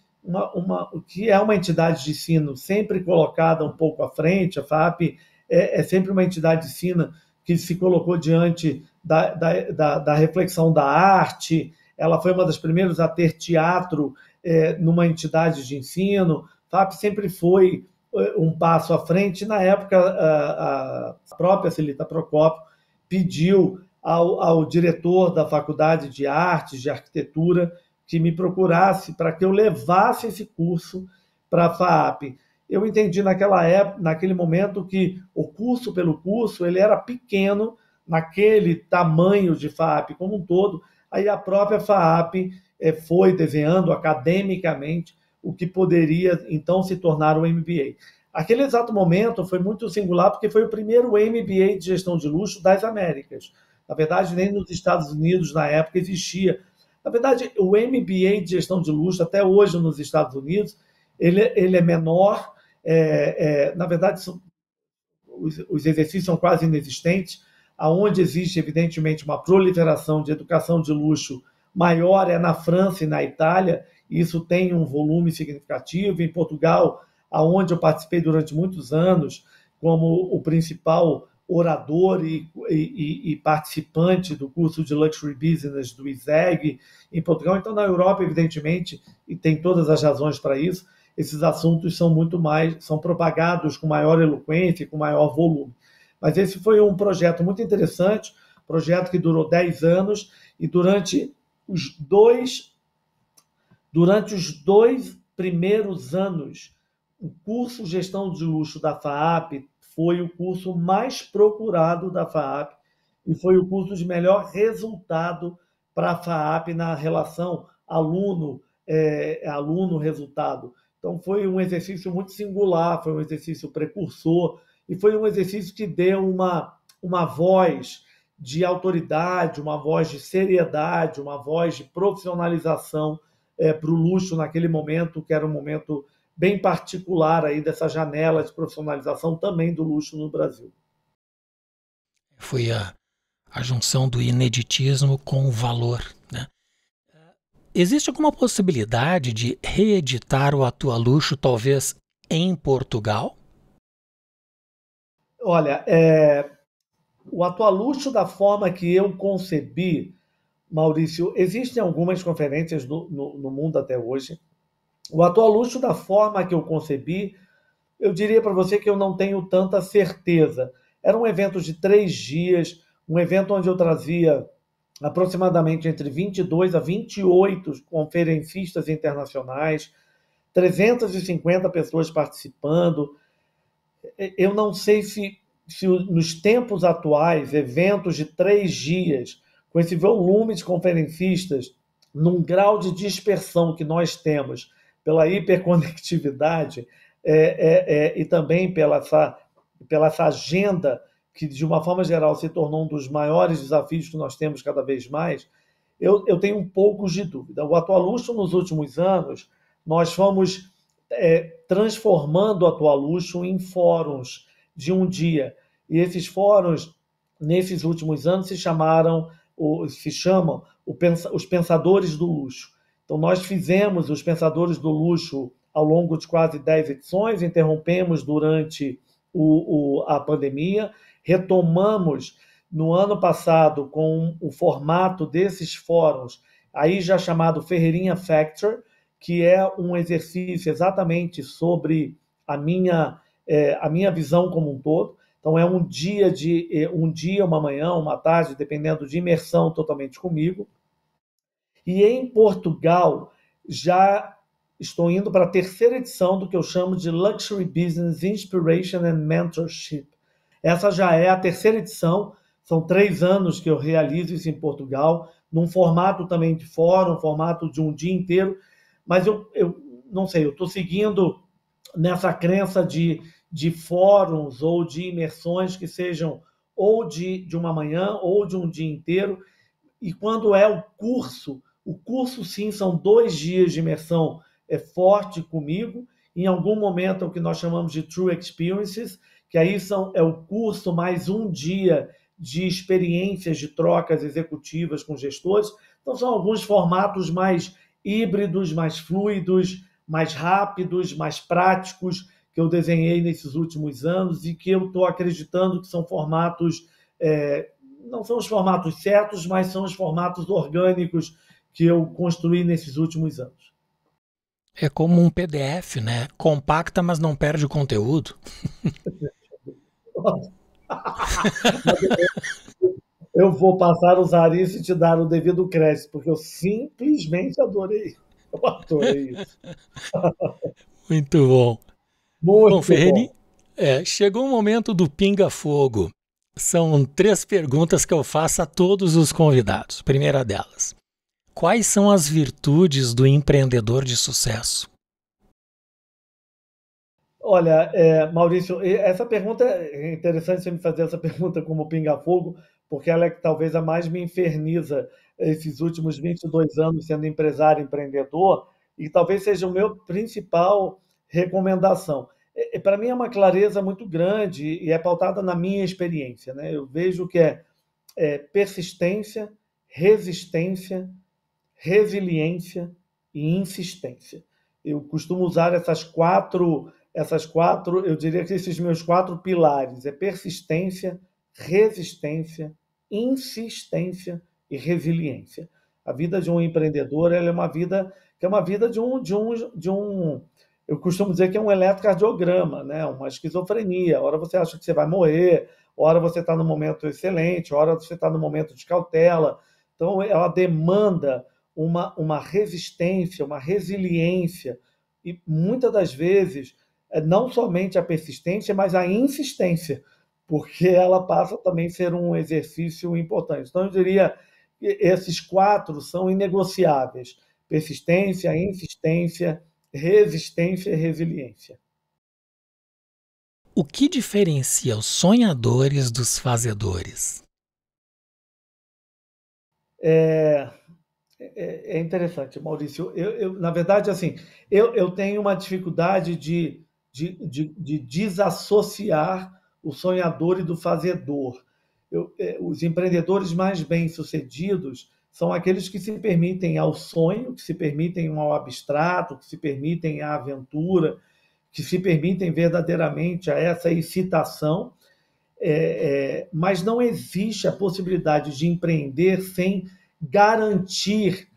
Speaker 2: que é uma entidade de ensino sempre colocada um pouco à frente. A FAAP é sempre uma entidade de ensino que se colocou diante da reflexão da arte. Ela foi uma das primeiras a ter teatro numa entidade de ensino. A FAAP sempre foi um passo à frente. Na época, a própria Celita Procópio pediu ao diretor da Faculdade de Artes, de Arquitetura, que me procurasse para que eu levasse esse curso para a FAAP. Eu entendi naquele momento que o curso pelo curso ele era pequeno, naquele tamanho de FAAP como um todo. Aí a própria FAAP foi desenhando academicamente o que poderia então se tornar o MBA. Aquele exato momento foi muito singular, porque foi o primeiro MBA de gestão de luxo das Américas. Na verdade, nem nos Estados Unidos, na época, existia. Na verdade, o MBA de gestão de luxo, até hoje nos Estados Unidos, ele é menor. Na verdade, os exercícios são quase inexistentes. Aonde existe, evidentemente, uma proliferação de educação de luxo maior é na França e na Itália. Isso tem um volume significativo. Em Portugal, aonde eu participei durante muitos anos como o principal orador e participante do curso de Luxury Business do ISEG em Portugal. Então, na Europa, evidentemente, e tem todas as razões para isso, esses assuntos são propagados com maior eloquência, com maior volume. Mas esse foi um projeto muito interessante, projeto que durou 10 anos, e durante os dois primeiros anos, o curso Gestão de Luxo da FAAP foi o curso mais procurado da FAAP e foi o curso de melhor resultado para a FAAP na relação aluno-resultado. Então, foi um exercício muito singular, foi um exercício precursor e foi um exercício que deu uma voz de autoridade, uma voz de seriedade, uma voz de profissionalização para o luxo naquele momento, que era um momento bem particular aí dessa janela de profissionalização também do luxo no Brasil.
Speaker 1: Foi a junção do ineditismo com o valor, né? Existe alguma possibilidade de reeditar o Atua Luxo, talvez em Portugal?
Speaker 2: Olha, o Atua Luxo, da forma que eu concebi, Maurício, existem algumas conferências no mundo até hoje. O Atua Luxo, da forma que eu concebi, eu diria para você que eu não tenho tanta certeza. Era um evento de 3 dias, um evento onde eu trazia aproximadamente entre 22 a 28 conferencistas internacionais, 350 pessoas participando. Eu não sei se nos tempos atuais, eventos de 3 dias, com esse volume de conferencistas, num grau de dispersão que nós temos pela hiperconectividade e também pela essa agenda que, de uma forma geral, se tornou um dos maiores desafios que nós temos cada vez mais, eu tenho um pouco de dúvida. O Atua Luxo, nos últimos anos, nós fomos transformando o Atua Luxo em fóruns de um dia. E esses fóruns, nesses últimos anos, se chamam os Pensadores do Luxo. Então, nós fizemos os Pensadores do Luxo ao longo de quase 10 edições, interrompemos durante a pandemia, retomamos no ano passado com o formato desses fóruns, aí já chamado Ferreirinha Factor, que é um exercício exatamente sobre a minha visão como um todo. Então é um dia, uma manhã, uma tarde, dependendo de imersão totalmente comigo. E em Portugal já estou indo para a 3ª edição do que eu chamo de Luxury Business Inspiration and Mentorship. Essa já é a 3ª edição, são 3 anos que eu realizo isso em Portugal, num formato também de fórum, formato de um dia inteiro, mas eu não sei, eu estou seguindo nessa crença de fóruns ou de imersões que sejam ou de uma manhã ou de um dia inteiro, e quando é o curso sim, são 2 dias de imersão forte comigo, em algum momento é o que nós chamamos de True Experiences, que aí é o curso mais um dia de experiências de trocas executivas com gestores. Então, são alguns formatos mais híbridos, mais fluidos, mais rápidos, mais práticos, que eu desenhei nesses últimos anos e que eu estou acreditando que são formatos, não são os formatos certos, mas são os formatos orgânicos que eu construí nesses últimos anos.
Speaker 1: É como um PDF, né? Compacta, mas não perde o conteúdo.
Speaker 2: Eu vou passar a usar isso e te dar o devido crédito, porque eu simplesmente adorei. Eu adorei isso.
Speaker 1: Muito bom. Bom,
Speaker 2: Muito
Speaker 1: Ferreirinha,
Speaker 2: bom.
Speaker 1: chegou o momento do pinga-fogo. São 3 perguntas que eu faço a todos os convidados. Primeira delas: quais são as virtudes do empreendedor de sucesso?
Speaker 2: Olha, Maurício, essa pergunta é interessante você me fazer essa pergunta como pinga-fogo, porque ela é que talvez a mais me inferniza esses últimos 22 anos sendo empresário, empreendedor, e talvez seja o meu principal recomendação. Para mim é uma clareza muito grande e é pautada na minha experiência, né? Eu vejo que é persistência, resistência, resiliência e insistência. Eu costumo usar essas quatro, eu diria que esses meus 4 pilares é persistência, resistência, insistência e resiliência. A vida de um empreendedor, ela é uma vida que é uma vida de um eu costumo dizer que é um eletrocardiograma, né? Uma esquizofrenia. Hora você acha que você vai morrer, hora você está no momento excelente, hora você está no momento de cautela. Então, ela demanda uma resistência, uma resiliência, e muitas das vezes, não somente a persistência, mas a insistência, porque ela passa também a ser um exercício importante. Então, eu diria que esses 4 são inegociáveis: persistência, insistência, resistência e resiliência.
Speaker 1: O que diferencia os sonhadores dos fazedores?
Speaker 2: É interessante, Maurício. Na verdade, assim, eu tenho uma dificuldade de desassociar o sonhador e do fazedor. Os empreendedores mais bem-sucedidos são aqueles que se permitem ao sonho, que se permitem ao abstrato, que se permitem à aventura, que se permitem verdadeiramente a essa excitação, mas não existe a possibilidade de empreender sem garantir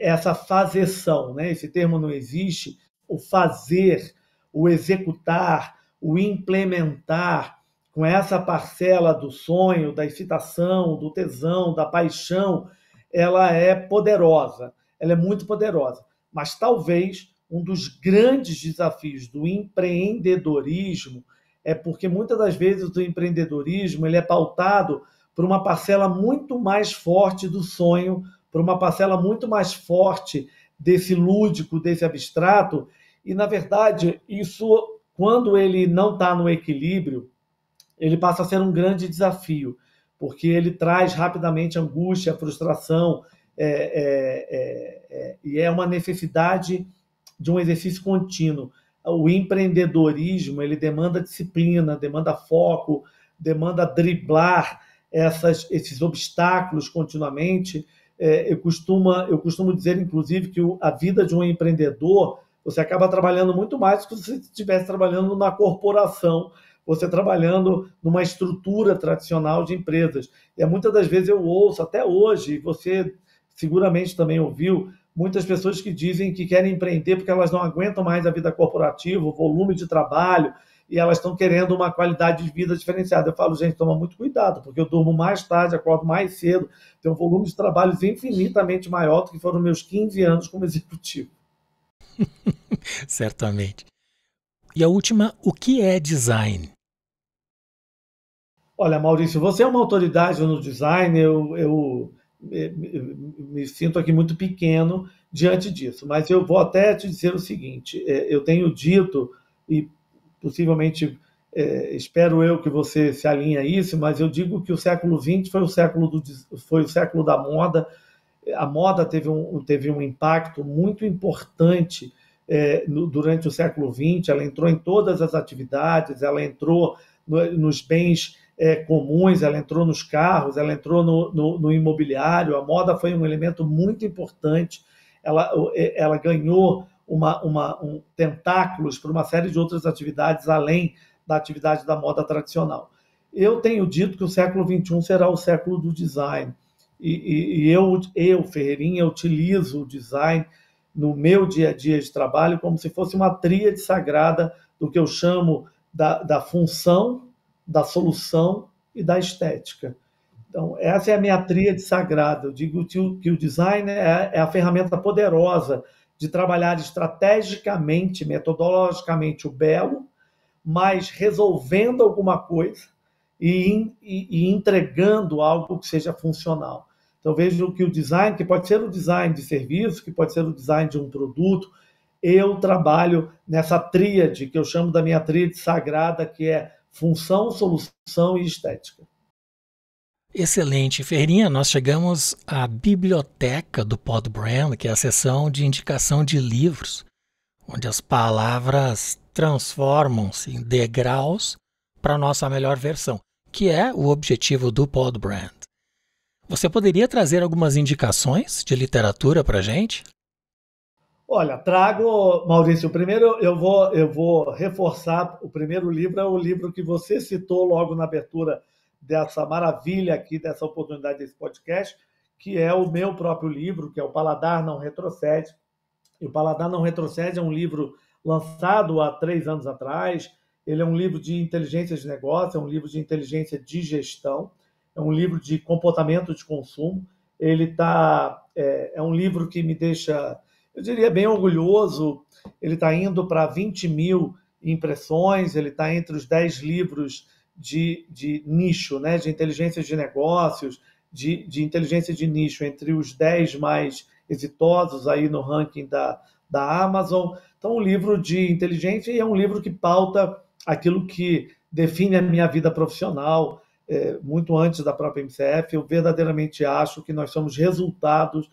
Speaker 2: essa fazeção, né? Esse termo não existe. O fazer, o executar, o implementar, com essa parcela do sonho, da excitação, do tesão, da paixão, ela é poderosa, ela é muito poderosa. Mas talvez um dos grandes desafios do empreendedorismo é porque muitas das vezes o empreendedorismo ele é pautado por uma parcela muito mais forte do sonho, por uma parcela muito mais forte desse lúdico, desse abstrato, e, na verdade, isso, quando ele não está no equilíbrio, ele passa a ser um grande desafio, porque ele traz rapidamente angústia, frustração, e é uma necessidade de um exercício contínuo. O empreendedorismo ele demanda disciplina, demanda foco, demanda driblar esses obstáculos continuamente. Eu costumo dizer, inclusive, que a vida de um empreendedor, você acaba trabalhando muito mais do que se você estivesse trabalhando numa corporação, você trabalhando numa estrutura tradicional de empresas. E muitas das vezes eu ouço, até hoje, você seguramente também ouviu, muitas pessoas que dizem que querem empreender porque elas não aguentam mais a vida corporativa, o volume de trabalho, e elas estão querendo uma qualidade de vida diferenciada. Eu falo, gente, toma muito cuidado, porque eu durmo mais tarde, acordo mais cedo, tenho um volume de trabalhos infinitamente maior do que foram meus 15 anos como executivo.
Speaker 1: Certamente. E a última, o que é design?
Speaker 2: Olha, Maurício, você é uma autoridade no design, eu me sinto aqui muito pequeno diante disso, mas eu vou até te dizer o seguinte: eu tenho dito, e possivelmente espero eu que você se alinhe a isso, mas eu digo que o século XX foi o século da moda. A moda teve um impacto muito importante durante o século XX, ela entrou em todas as atividades, ela entrou nos bens comuns, ela entrou nos carros, ela entrou no imobiliário. A moda foi um elemento muito importante, ela ganhou tentáculos para uma série de outras atividades além da atividade da moda tradicional. Eu tenho dito que o século XXI será o século do design, e eu, Ferreirinha, utilizo o design no meu dia a dia de trabalho como se fosse uma tríade sagrada do que eu chamo da função, da solução e da estética. Então, essa é a minha tríade sagrada. Eu digo que o design é a ferramenta poderosa de trabalhar estrategicamente, metodologicamente o belo, mas resolvendo alguma coisa e entregando algo que seja funcional. Então, vejo que o design, que pode ser o design de serviço, que pode ser o design de um produto, eu trabalho nessa tríade, que eu chamo da minha tríade sagrada, que é função, solução e estética.
Speaker 1: Excelente. Ferreirinha, nós chegamos à biblioteca do Podbrand, que é a seção de indicação de livros, onde as palavras transformam-se em degraus para a nossa melhor versão, que é o objetivo do Podbrand. Você poderia trazer algumas indicações de literatura para a gente?
Speaker 2: Olha, trago, Maurício, primeiro eu vou reforçar, o primeiro livro é o livro que você citou logo na abertura dessa maravilha aqui, dessa oportunidade desse podcast, que é o meu próprio livro, que é O Paladar Não Retrocede. E O Paladar Não Retrocede é um livro lançado há 3 anos atrás. Ele é um livro de inteligência de negócio, é um livro de inteligência de gestão, é um livro de comportamento de consumo. É um livro que me deixa, eu diria, bem orgulhoso. Ele está indo para 20 mil impressões, ele está entre os 10 livros de nicho, né, de inteligência de negócios, de inteligência de nicho, entre os 10 mais exitosos aí no ranking da Amazon. Então, um livro de inteligência, e é um livro que pauta aquilo que define a minha vida profissional, muito antes da própria MCF. Eu verdadeiramente acho que nós somos resultados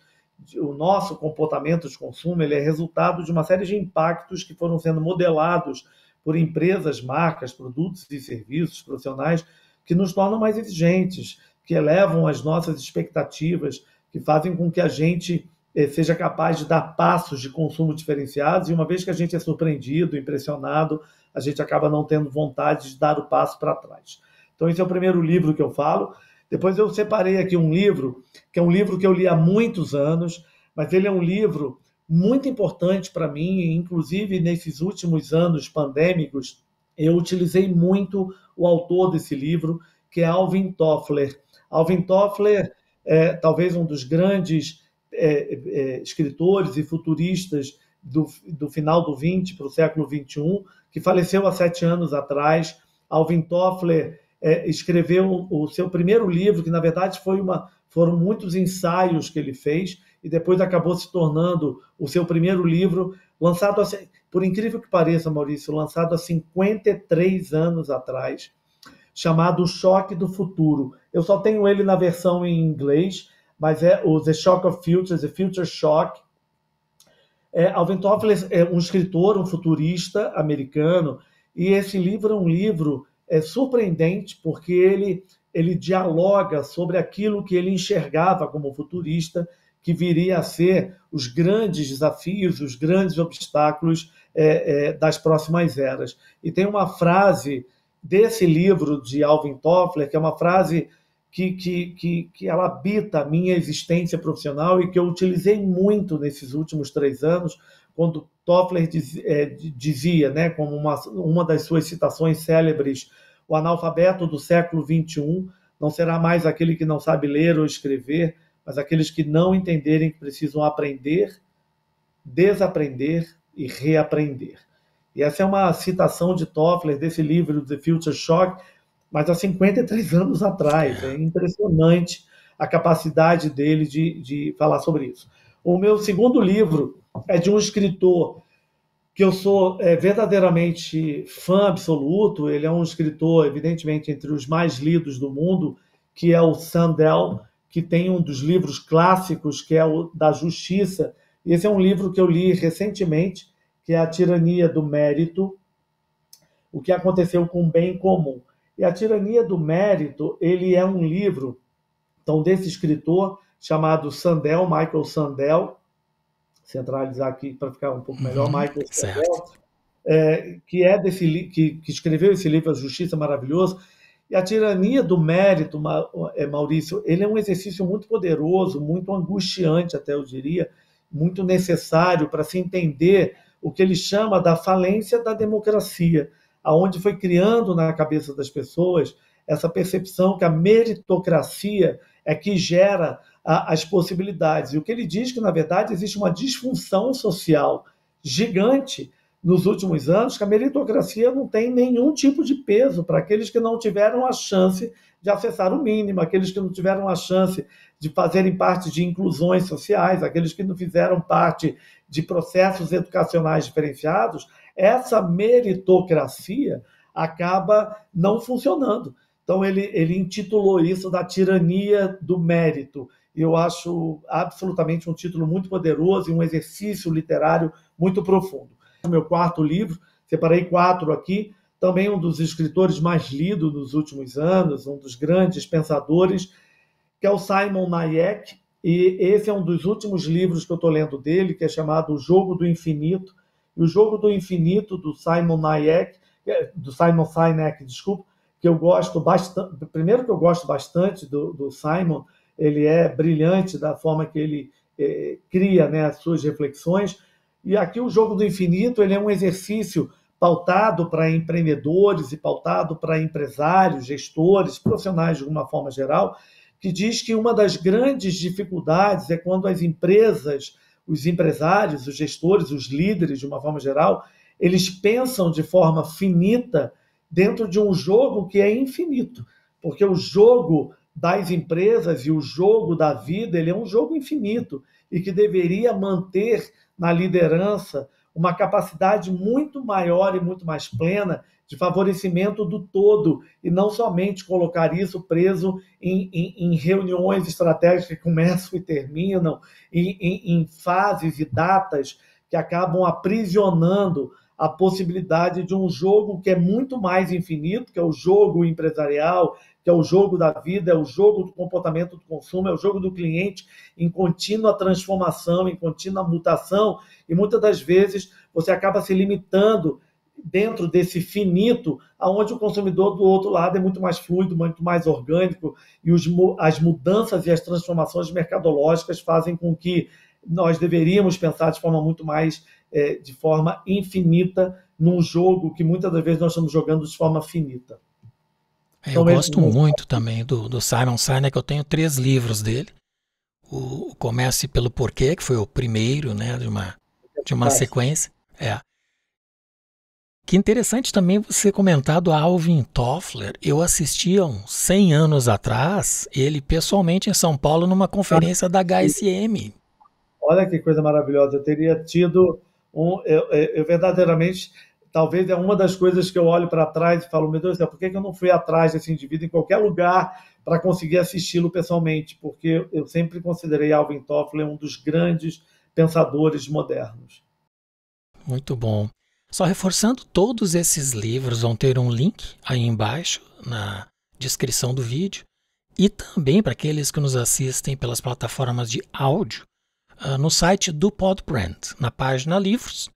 Speaker 2: o nosso comportamento de consumo, ele é resultado de uma série de impactos que foram sendo modelados por empresas, marcas, produtos e serviços profissionais que nos tornam mais exigentes, que elevam as nossas expectativas, que fazem com que a gente seja capaz de dar passos de consumo diferenciados, e uma vez que a gente é surpreendido, impressionado, a gente acaba não tendo vontade de dar o passo para trás. Então, esse é o primeiro livro que eu falo. Depois eu separei aqui um livro, que é um livro que eu li há muitos anos, mas ele é um livro muito importante para mim, e inclusive nesses últimos anos pandêmicos, eu utilizei muito o autor desse livro, que é Alvin Toffler. Alvin Toffler é talvez um dos grandes escritores e futuristas do final do XX para o século XXI, que faleceu há 7 anos atrás. Alvin Toffler escreveu o seu primeiro livro, que na verdade foram muitos ensaios que ele fez, e depois acabou se tornando o seu primeiro livro, lançado, por incrível que pareça, Maurício, lançado há 53 anos atrás, chamado O Choque do Futuro. Eu só tenho ele na versão em inglês, mas é o The Shock of Futures, The Future Shock. Alvin Toffler é um escritor, um futurista americano, e esse livro é um livro surpreendente, porque ele dialoga sobre aquilo que ele enxergava como futurista, que viria a ser os grandes desafios, os grandes obstáculos das próximas eras. E tem uma frase desse livro de Alvin Toffler, que é uma frase que ela habita a minha existência profissional e que eu utilizei muito nesses últimos 3 anos, quando Toffler dizia, né, como uma das suas citações célebres, o analfabeto do século XXI não será mais aquele que não sabe ler ou escrever, mas aqueles que não entenderem que precisam aprender, desaprender e reaprender. E essa é uma citação de Toffler desse livro, The Future Shock, mas há 53 anos atrás. É impressionante a capacidade dele de falar sobre isso. O meu segundo livro é de um escritor que eu sou verdadeiramente fã absoluto. Ele é um escritor, evidentemente, entre os mais lidos do mundo, que é o Sandel, que tem um dos livros clássicos, que é o da Justiça. Esse é um livro que eu li recentemente, que é A Tirania do Mérito, o que aconteceu com o bem comum. E A Tirania do Mérito, ele é um livro então, desse escritor chamado Sandel, Michael Sandel, centralizar aqui para ficar um pouco melhor, Michael Sandel, que escreveu esse livro, A Justiça Maravilhosa. E A Tirania do Mérito, Maurício, ele é um exercício muito poderoso, muito angustiante, até eu diria, muito necessário para se entender o que ele chama da falência da democracia, aonde foi criando na cabeça das pessoas essa percepção que a meritocracia é que gera as possibilidades. E o que ele diz que, na verdade, existe uma disfunção social gigante nos últimos anos, que a meritocracia não tem nenhum tipo de peso para aqueles que não tiveram a chance de acessar o mínimo, aqueles que não tiveram a chance de fazerem parte de inclusões sociais, aqueles que não fizeram parte de processos educacionais diferenciados. Essa meritocracia acaba não funcionando. Então, ele intitulou isso da tirania do mérito. E eu acho absolutamente um título muito poderoso e um exercício literário muito profundo. O meu quarto livro, separei 4 aqui, também um dos escritores mais lidos nos últimos anos, um dos grandes pensadores, que é o Simon Hayek. E esse é um dos últimos livros que eu estou lendo dele, que é chamado O Jogo do Infinito. E O Jogo do Infinito, do Simon Sinek, desculpa, que eu gosto bastante. Primeiro que eu gosto bastante do Simon, ele é brilhante da forma que ele cria, né, as suas reflexões. E aqui O Jogo do Infinito, ele é um exercício pautado para empreendedores e pautado para empresários, gestores, profissionais de uma forma geral, que diz que uma das grandes dificuldades é quando as empresas, os empresários, os gestores, os líderes de uma forma geral, eles pensam de forma finita dentro de um jogo que é infinito, porque o jogo das empresas e o jogo da vida, ele é um jogo infinito e que deveria manter na liderança uma capacidade muito maior e muito mais plena de favorecimento do todo, e não somente colocar isso preso em reuniões estratégicas que começam e terminam, em fases e datas que acabam aprisionando a possibilidade de um jogo que é muito mais infinito, que é o jogo empresarial, que é o jogo da vida, é o jogo do comportamento do consumo, é o jogo do cliente em contínua transformação, em contínua mutação, e muitas das vezes você acaba se limitando dentro desse finito, aonde o consumidor do outro lado é muito mais fluido, muito mais orgânico, e as mudanças e as transformações mercadológicas fazem com que nós deveríamos pensar de forma muito mais, de forma infinita, num jogo que muitas das vezes nós estamos jogando de forma finita.
Speaker 1: Eu gosto muito também do Simon Sinek, eu tenho 3 livros dele. O Comece pelo Porquê, que foi o primeiro, né, de uma sequência. Que interessante também você comentar do Alvin Toffler. Eu assisti há uns 100 anos atrás, ele pessoalmente em São Paulo, numa conferência da HSM.
Speaker 2: Olha que coisa maravilhosa. Eu teria tido eu verdadeiramente, talvez é uma das coisas que eu olho para trás e falo, meu Deus do céu, por que eu não fui atrás desse indivíduo em qualquer lugar para conseguir assisti-lo pessoalmente? Porque eu sempre considerei Alvin Toffler um dos grandes pensadores modernos.
Speaker 1: Muito bom. Só reforçando, todos esses livros vão ter um link aí embaixo na descrição do vídeo, e também para aqueles que nos assistem pelas plataformas de áudio, no site do Podbrand, na página Livros,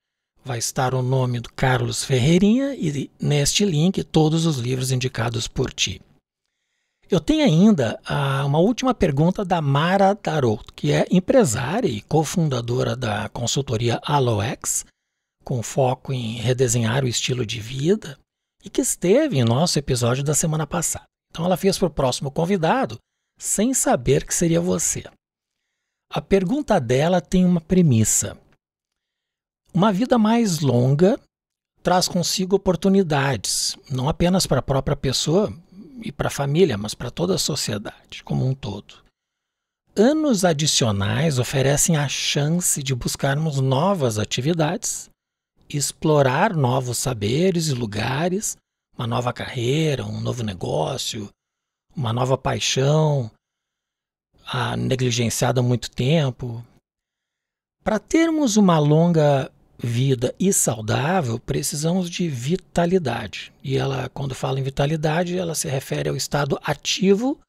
Speaker 1: vai estar o nome do Carlos Ferreirinha e neste link todos os livros indicados por ti. Eu tenho ainda uma última pergunta da Mara Darot, que é empresária e cofundadora da consultoria AlloX, com foco em redesenhar o estilo de vida, e que esteve em nosso episódio da semana passada. Então ela fez para o próximo convidado, sem saber que seria você. A pergunta dela tem uma premissa. Uma vida mais longa traz consigo oportunidades, não apenas para a própria pessoa e para a família, mas para toda a sociedade como um todo. Anos adicionais oferecem a chance de buscarmos novas atividades, explorar novos saberes e lugares, uma nova carreira, um novo negócio, uma nova paixão, negligenciada há muito tempo. Para termos uma longa vida e saudável, precisamos de vitalidade. E ela, quando fala em vitalidade, ela se refere ao estado ativo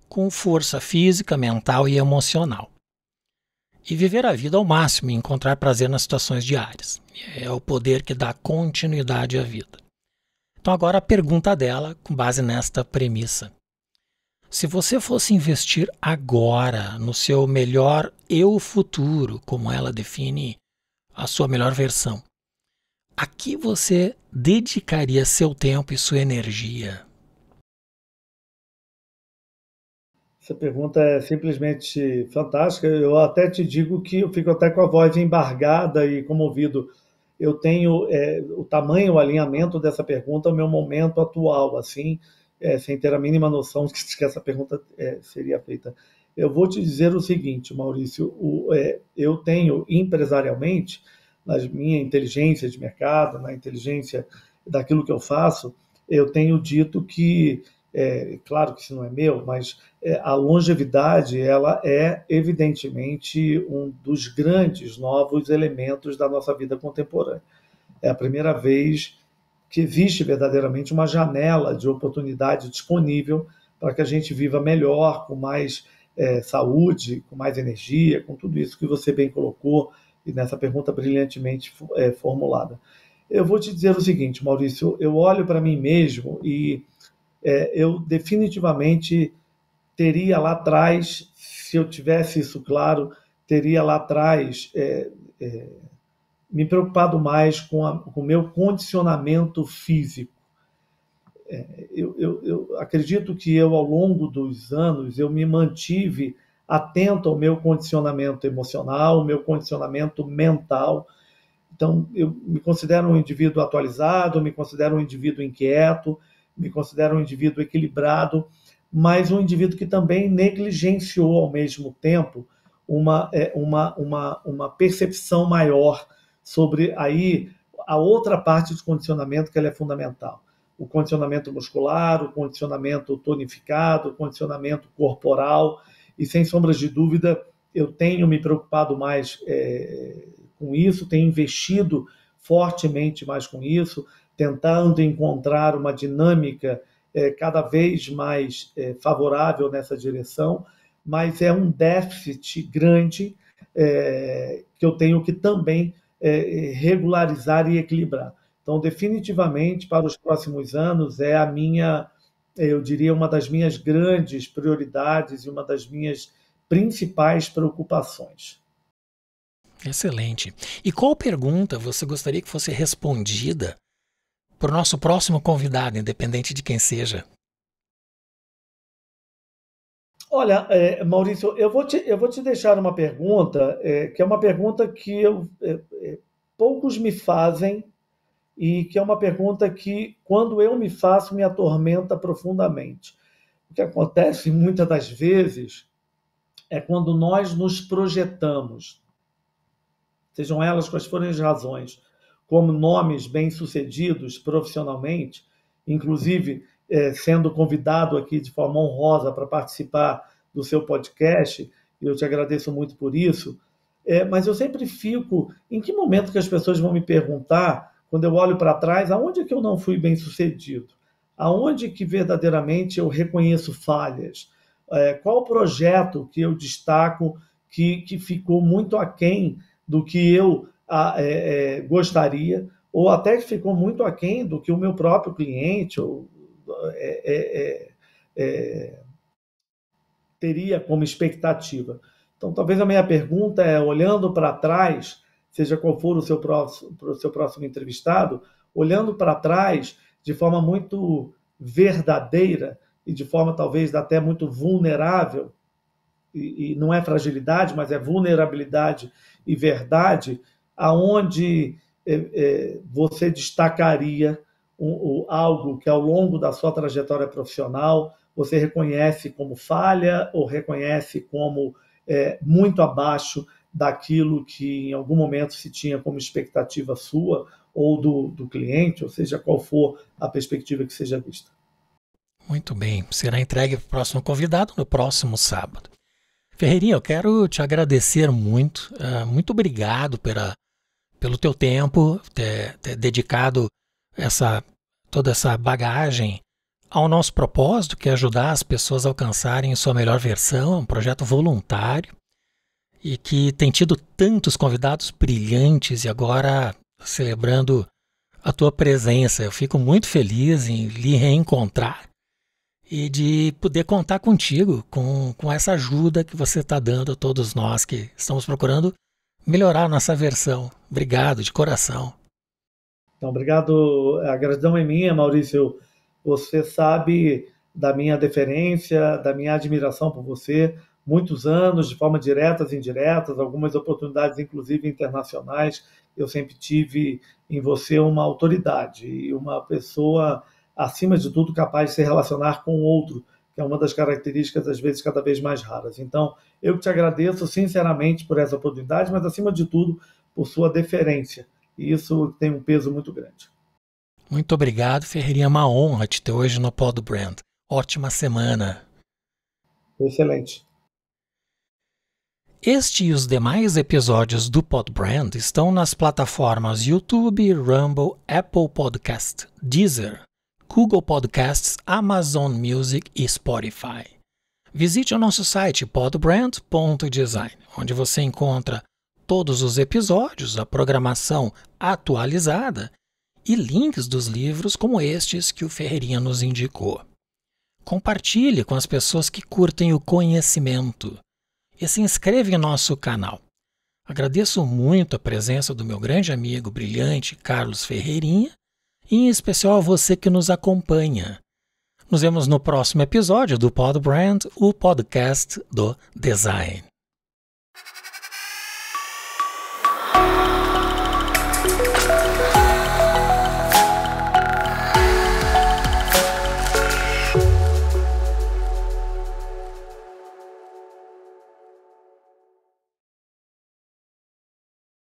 Speaker 1: com força física, mental e emocional. E viver a vida ao máximo e encontrar prazer nas situações diárias. É o poder que dá continuidade à vida. Então agora a pergunta dela, com base nesta premissa. Se você fosse investir agora no seu melhor eu futuro, como ela define a sua melhor versão, a que você dedicaria seu tempo e sua energia?
Speaker 2: Essa pergunta é simplesmente fantástica. Eu até te digo que eu fico até com a voz embargada e comovido. Eu tenho o tamanho, o alinhamento dessa pergunta ao meu momento atual, assim, sem ter a mínima noção de que essa pergunta seria feita. Eu vou te dizer o seguinte, Maurício, eu tenho empresarialmente, na minha inteligência de mercado, na inteligência daquilo que eu faço, eu tenho dito que, claro que isso não é meu, mas a longevidade ela é evidentemente um dos grandes novos elementos da nossa vida contemporânea. É a primeira vez que existe verdadeiramente uma janela de oportunidade disponível para que a gente viva melhor, com mais saúde, com mais energia, com tudo isso que você bem colocou e nessa pergunta brilhantemente formulada. Eu vou te dizer o seguinte, Maurício, eu olho para mim mesmo e eu definitivamente teria lá atrás, se eu tivesse isso claro, teria lá atrás me preocupado mais com o meu condicionamento físico. Eu acredito que eu, ao longo dos anos, eu me mantive atento ao meu condicionamento emocional, ao meu condicionamento mental. Então, eu me considero um indivíduo atualizado, me considero um indivíduo inquieto, me considero um indivíduo equilibrado, mas um indivíduo que também negligenciou, ao mesmo tempo, uma percepção maior sobre aí a outra parte de condicionamento que ela é fundamental. O condicionamento muscular, o condicionamento tonificado, o condicionamento corporal, e sem sombras de dúvida eu tenho me preocupado mais com isso, tenho investido fortemente mais com isso, tentando encontrar uma dinâmica cada vez mais favorável nessa direção, mas é um déficit grande que eu tenho que também regularizar e equilibrar. Então, definitivamente, para os próximos anos, é a minha, eu diria, uma das minhas grandes prioridades e uma das minhas principais preocupações.
Speaker 1: Excelente. E qual pergunta você gostaria que fosse respondida para o nosso próximo convidado, independente de quem seja?
Speaker 2: Olha, Maurício, eu vou te deixar uma pergunta, que é uma pergunta que poucos me fazem e que é uma pergunta que, quando eu me faço, me atormenta profundamente. O que acontece muitas das vezes é quando nós nos projetamos, sejam elas quais forem as razões, como nomes bem-sucedidos profissionalmente, inclusive sendo convidado aqui de forma honrosa para participar do seu podcast, e eu te agradeço muito por isso, mas eu sempre fico, em que momento que as pessoas vão me perguntar, quando eu olho para trás, aonde é que eu não fui bem-sucedido? Aonde que verdadeiramente eu reconheço falhas? Qual o projeto que eu destaco que ficou muito aquém do que eu gostaria, ou até que ficou muito aquém do que o meu próprio cliente teria como expectativa. Então, talvez a minha pergunta é, olhando para trás, seja qual for o seu próximo entrevistado, olhando para trás de forma muito verdadeira e de forma talvez até muito vulnerável, e não é fragilidade, mas é vulnerabilidade e verdade, aonde você destacaria algo que ao longo da sua trajetória profissional você reconhece como falha ou reconhece como muito abaixo daquilo que em algum momento se tinha como expectativa sua ou do cliente, ou seja, qual for a perspectiva que seja vista.
Speaker 1: Muito bem, será entregue para o próximo convidado no próximo sábado. Ferreirinha, eu quero te agradecer muito, muito obrigado pelo teu tempo, ter dedicado toda essa bagagem ao nosso propósito, que é ajudar as pessoas a alcançarem sua melhor versão, é um projeto voluntário e que tem tido tantos convidados brilhantes e agora celebrando a tua presença. Eu fico muito feliz em lhe reencontrar e de poder contar contigo, com essa ajuda que você está dando a todos nós que estamos procurando melhorar a nossa versão. Obrigado, de coração.
Speaker 2: Então, obrigado. A gratidão é minha, Maurício. Você sabe da minha deferência, da minha admiração por você. Muitos anos, de forma diretas e indiretas, algumas oportunidades, inclusive internacionais, eu sempre tive em você uma autoridade e uma pessoa, acima de tudo, capaz de se relacionar com o outro, que é uma das características, às vezes, cada vez mais raras. Então, eu te agradeço sinceramente por essa oportunidade, mas, acima de tudo, por sua deferência. E isso tem um peso muito grande.
Speaker 1: Muito obrigado, Ferreirinha. É uma honra te ter hoje no Pod Brand. Ótima semana.
Speaker 2: Excelente.
Speaker 1: Este e os demais episódios do Pod Brand estão nas plataformas YouTube, Rumble, Apple Podcast, Deezer, Google Podcasts, Amazon Music e Spotify. Visite o nosso site podbrand.design, onde você encontra todos os episódios, a programação atualizada e links dos livros como estes que o Ferreirinha nos indicou. Compartilhe com as pessoas que curtem o conhecimento e se inscreva em nosso canal. Agradeço muito a presença do meu grande amigo brilhante Carlos Ferreirinha e em especial a você que nos acompanha. Nos vemos no próximo episódio do Pod Brand, o podcast do design.